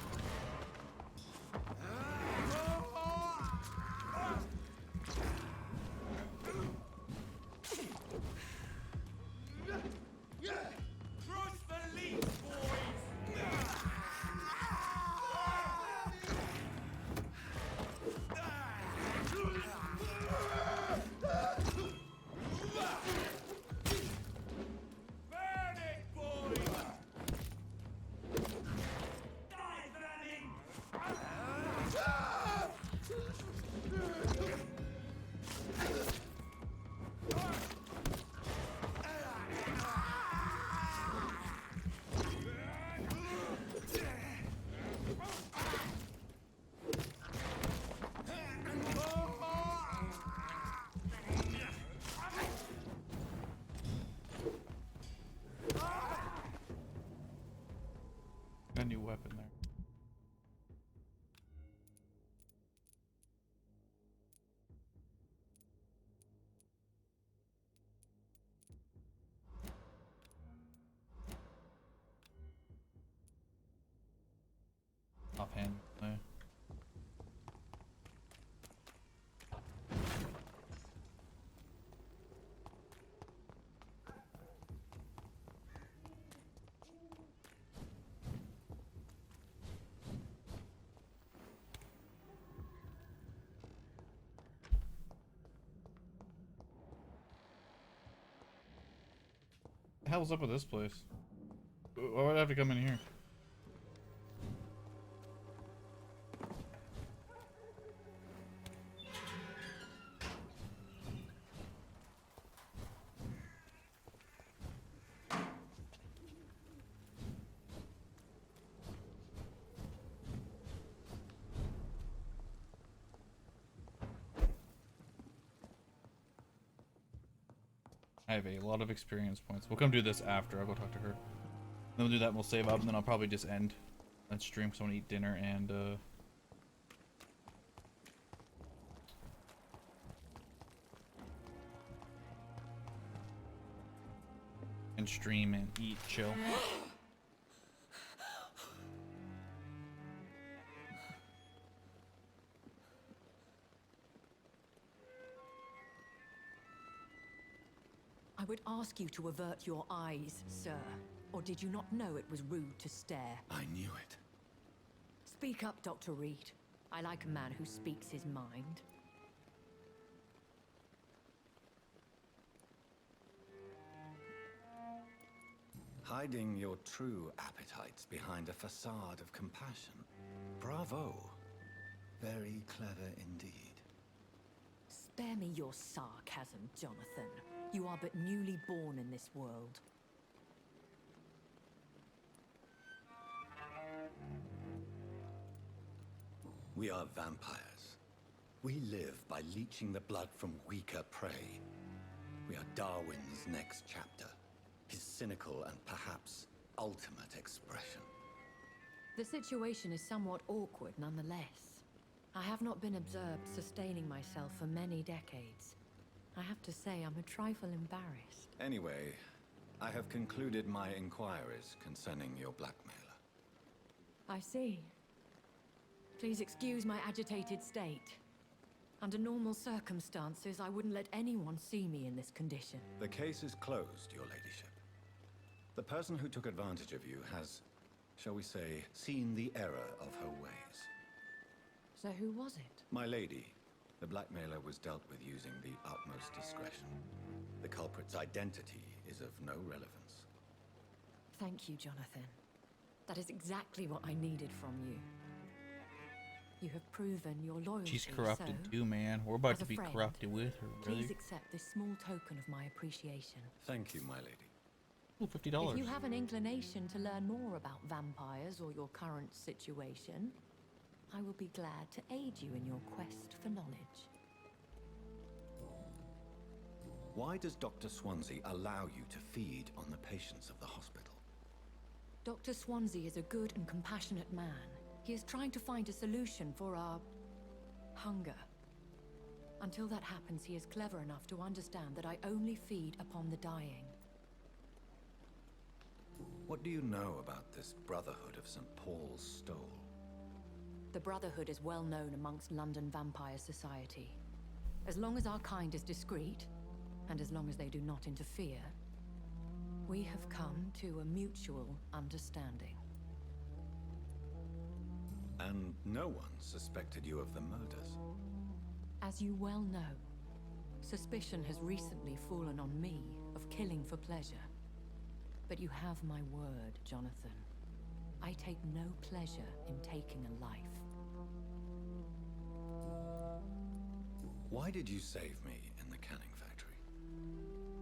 A new weapon there. Offhand there. What the hell's up with this place? Why would I have to come in here? I have a lot of experience points. We'll come do this after. I'll go talk to her. Then we'll do that and we'll save up, and then I'll probably just end that stream because I want to eat dinner and stream and eat, chill. I would ask you to avert your eyes, sir. Or did you not know it was rude to stare? I knew it. Speak up, Dr. Reid. I like a man who speaks his mind. Hiding your true appetites behind a facade of compassion. Bravo. Very clever indeed. Spare me your sarcasm, Jonathan. You are but newly born in this world. We are vampires. We live by leeching the blood from weaker prey. We are Darwin's next chapter. His cynical and perhaps ultimate expression. The situation is somewhat awkward nonetheless. I have not been observed sustaining myself for many decades. I have to say I'm a trifle embarrassed. Anyway, I have concluded my inquiries concerning your blackmailer. I see. Please excuse my agitated state. Under normal circumstances, I wouldn't let anyone see me in this condition. The case is closed, your ladyship. The person who took advantage of you has, shall we say, seen the error of her ways. So who was it? My lady, the blackmailer was dealt with using the utmost discretion. The culprit's identity is of no relevance. Thank you, Jonathan. That is exactly what I needed from you. You have proven your loyalty. She's corrupted so, too, man. We're about as to a be friend, corrupted with her, really. Please accept this small token of my appreciation. Thank you, my lady. Ooh, $50. If you have an inclination to learn more about vampires or your current situation, I will be glad to aid you in your quest for knowledge. Why does Dr. Swansea allow you to feed on the patients of the hospital? Dr. Swansea is a good and compassionate man. He is trying to find a solution for our hunger. Until that happens, he is clever enough to understand that I only feed upon the dying. What do you know about this Brotherhood of St. Paul's Stole? The Brotherhood is well known amongst London vampire society. As long as our kind is discreet, and as long as they do not interfere, we have come to a mutual understanding. And no one suspected you of the murders. As you well know, suspicion has recently fallen on me of killing for pleasure. But you have my word, Jonathan. I take no pleasure in taking a life. Why did you save me in the canning factory?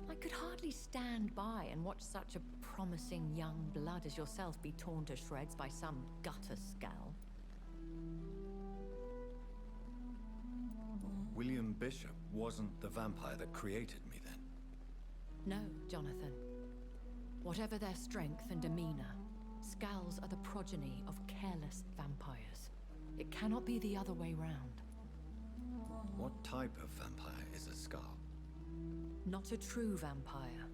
I could hardly stand by and watch such a promising young blood as yourself be torn to shreds by some gutter scowl. William Bishop wasn't the vampire that created me then. No, Jonathan. Whatever their strength and demeanor, Scowls are the progeny of careless vampires. It cannot be the other way round. What type of vampire is a Skull? Not a true vampire.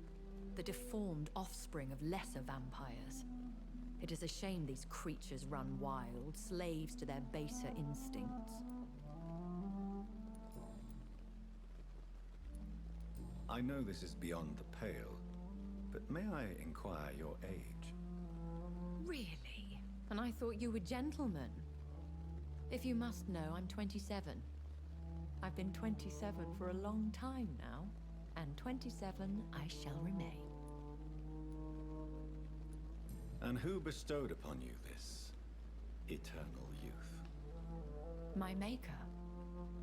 The deformed offspring of lesser vampires. It is a shame these creatures run wild, slaves to their baser instincts. I know this is beyond the pale, but may I inquire your age? Really? And I thought you were gentlemen. If you must know, I'm 27. I've been 27 for a long time now, and 27 I shall remain. And who bestowed upon you this eternal youth? My maker.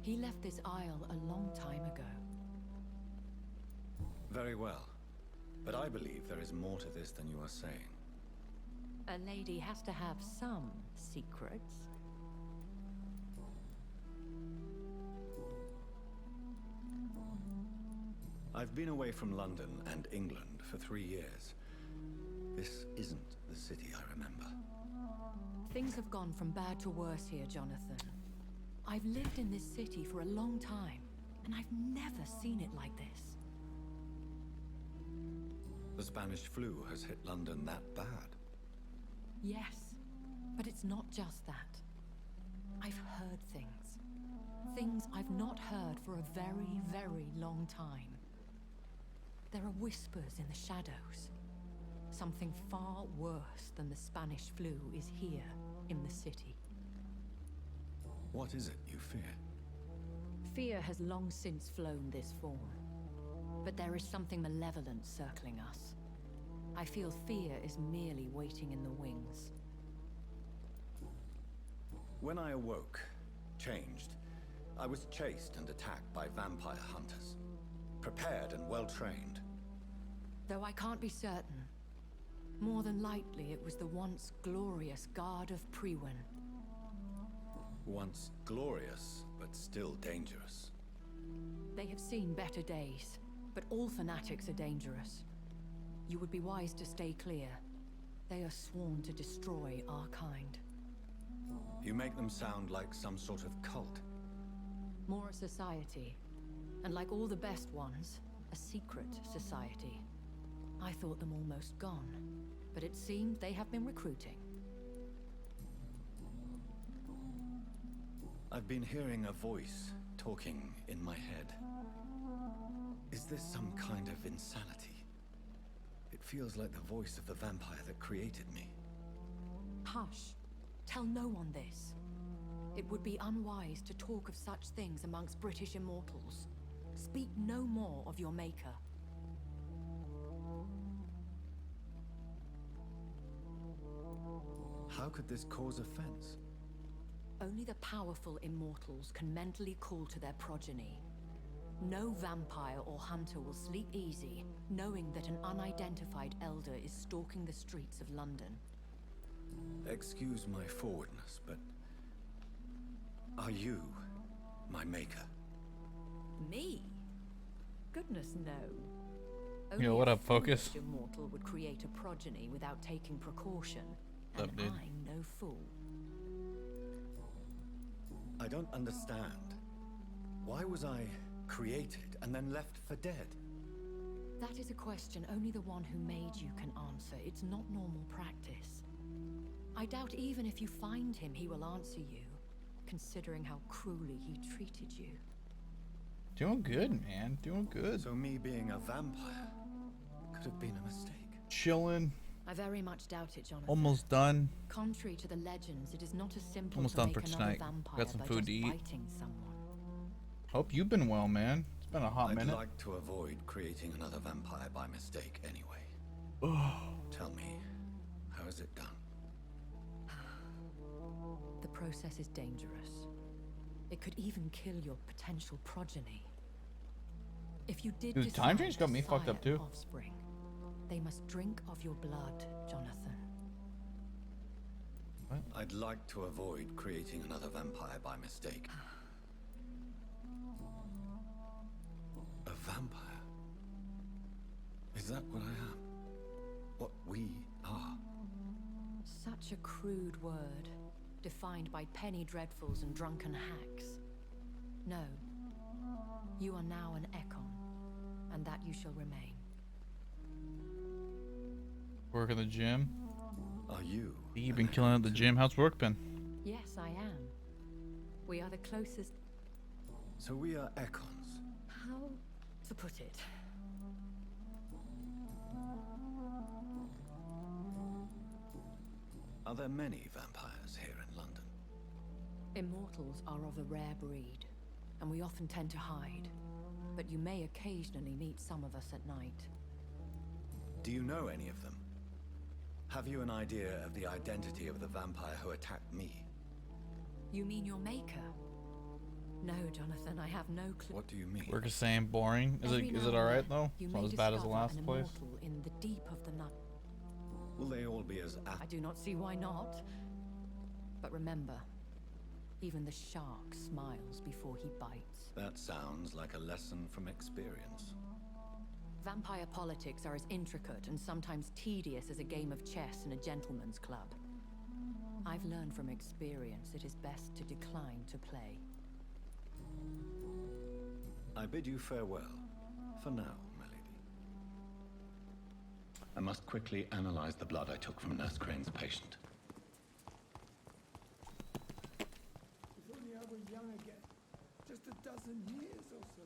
He left this isle a long time ago. Very well. But I believe there is more to this than you are saying. A lady has to have some secrets. I've been away from London and England for 3 years. This isn't the city I remember. Things have gone from bad to worse here, Jonathan. I've lived in this city for a long time, and I've never seen it like this. The Spanish flu has hit London that bad. Yes, but it's not just that. I've heard things. Things I've not heard for a very, very long time. There are whispers in the shadows. Something far worse than the Spanish flu is here in the city. What is it you fear? Fear has long since flown this form. But there is something malevolent circling us. I feel fear is merely waiting in the wings. When I awoke, changed, I was chased and attacked by vampire hunters. Prepared and well-trained. Though I can't be certain. More than likely, it was the once glorious Guard of Priwen. Once glorious, but still dangerous. They have seen better days, but all fanatics are dangerous. You would be wise to stay clear. They are sworn to destroy our kind. You make them sound like some sort of cult. More a society. And like all the best ones, a secret society. I thought them almost gone, but it seemed they have been recruiting. I've been hearing a voice talking in my head. Is this some kind of insanity? It feels like the voice of the vampire that created me. Hush. Tell no one this. It would be unwise to talk of such things amongst British immortals. Speak no more of your maker. How could this cause offense? Only the powerful immortals can mentally call to their progeny. No vampire or hunter will sleep easy, knowing that an unidentified elder is stalking the streets of London. Excuse my forwardness, but... are you my maker? Me? Goodness, no. Yo, what up, Focus? A foolish immortal would create a progeny without taking precaution, and What's up, dude? I'm no fool. I don't understand. Why was I created and then left for dead? That is a question only the one who made you can answer. It's not normal practice. I doubt even if you find him, he will answer you, considering how cruelly he treated you. Doing good, man. Doing good. So me being a vampire could have been a mistake. Chilling. I very much doubt it, Jonathan. Almost done. Contrary to the legends, it is not as simple Almost to done make for another tonight. vampire Got some by food just to eat. biting someone. Hope you've been well, man. It's been a hot I'd minute. like to avoid creating another vampire by mistake anyway. Tell me, how is it done? The process is dangerous. It could even kill your potential progeny. If you did Dude, decide time change got to me fucked up sire too. Offspring, they must drink of your blood, Jonathan. I'd like to avoid creating another vampire by mistake. A vampire? Is that what I am? What we are? Such a crude word, defined by penny dreadfuls and drunken hacks. No. You are now an Ekon, and that you shall remain. Work in the gym. Are you? You've been killing it at the gym. How's work been? Yes, I am. We are the closest... So we are Ekons. How to put it? Are there many vampires here in London? Immortals are of a rare breed, and we often tend to hide. But you may occasionally meet some of us at night. Do you know any of them? Have you an idea of the identity of the vampire who attacked me? You mean your maker? No, Jonathan, I have no clue. What do you mean? Work is saying boring. Is it alright though? It's not as bad as the last place. In the deep of the night. Will they all be as I do not see why not. But remember, even the shark smiles before he bites. That sounds like a lesson from experience. Vampire politics are as intricate and sometimes tedious as a game of chess in a gentleman's club. I've learned from experience it is best to decline to play. I bid you farewell, for now, my lady. I must quickly analyze the blood I took from Nurse Crane's patient. If only I were young again. Just a dozen years or so.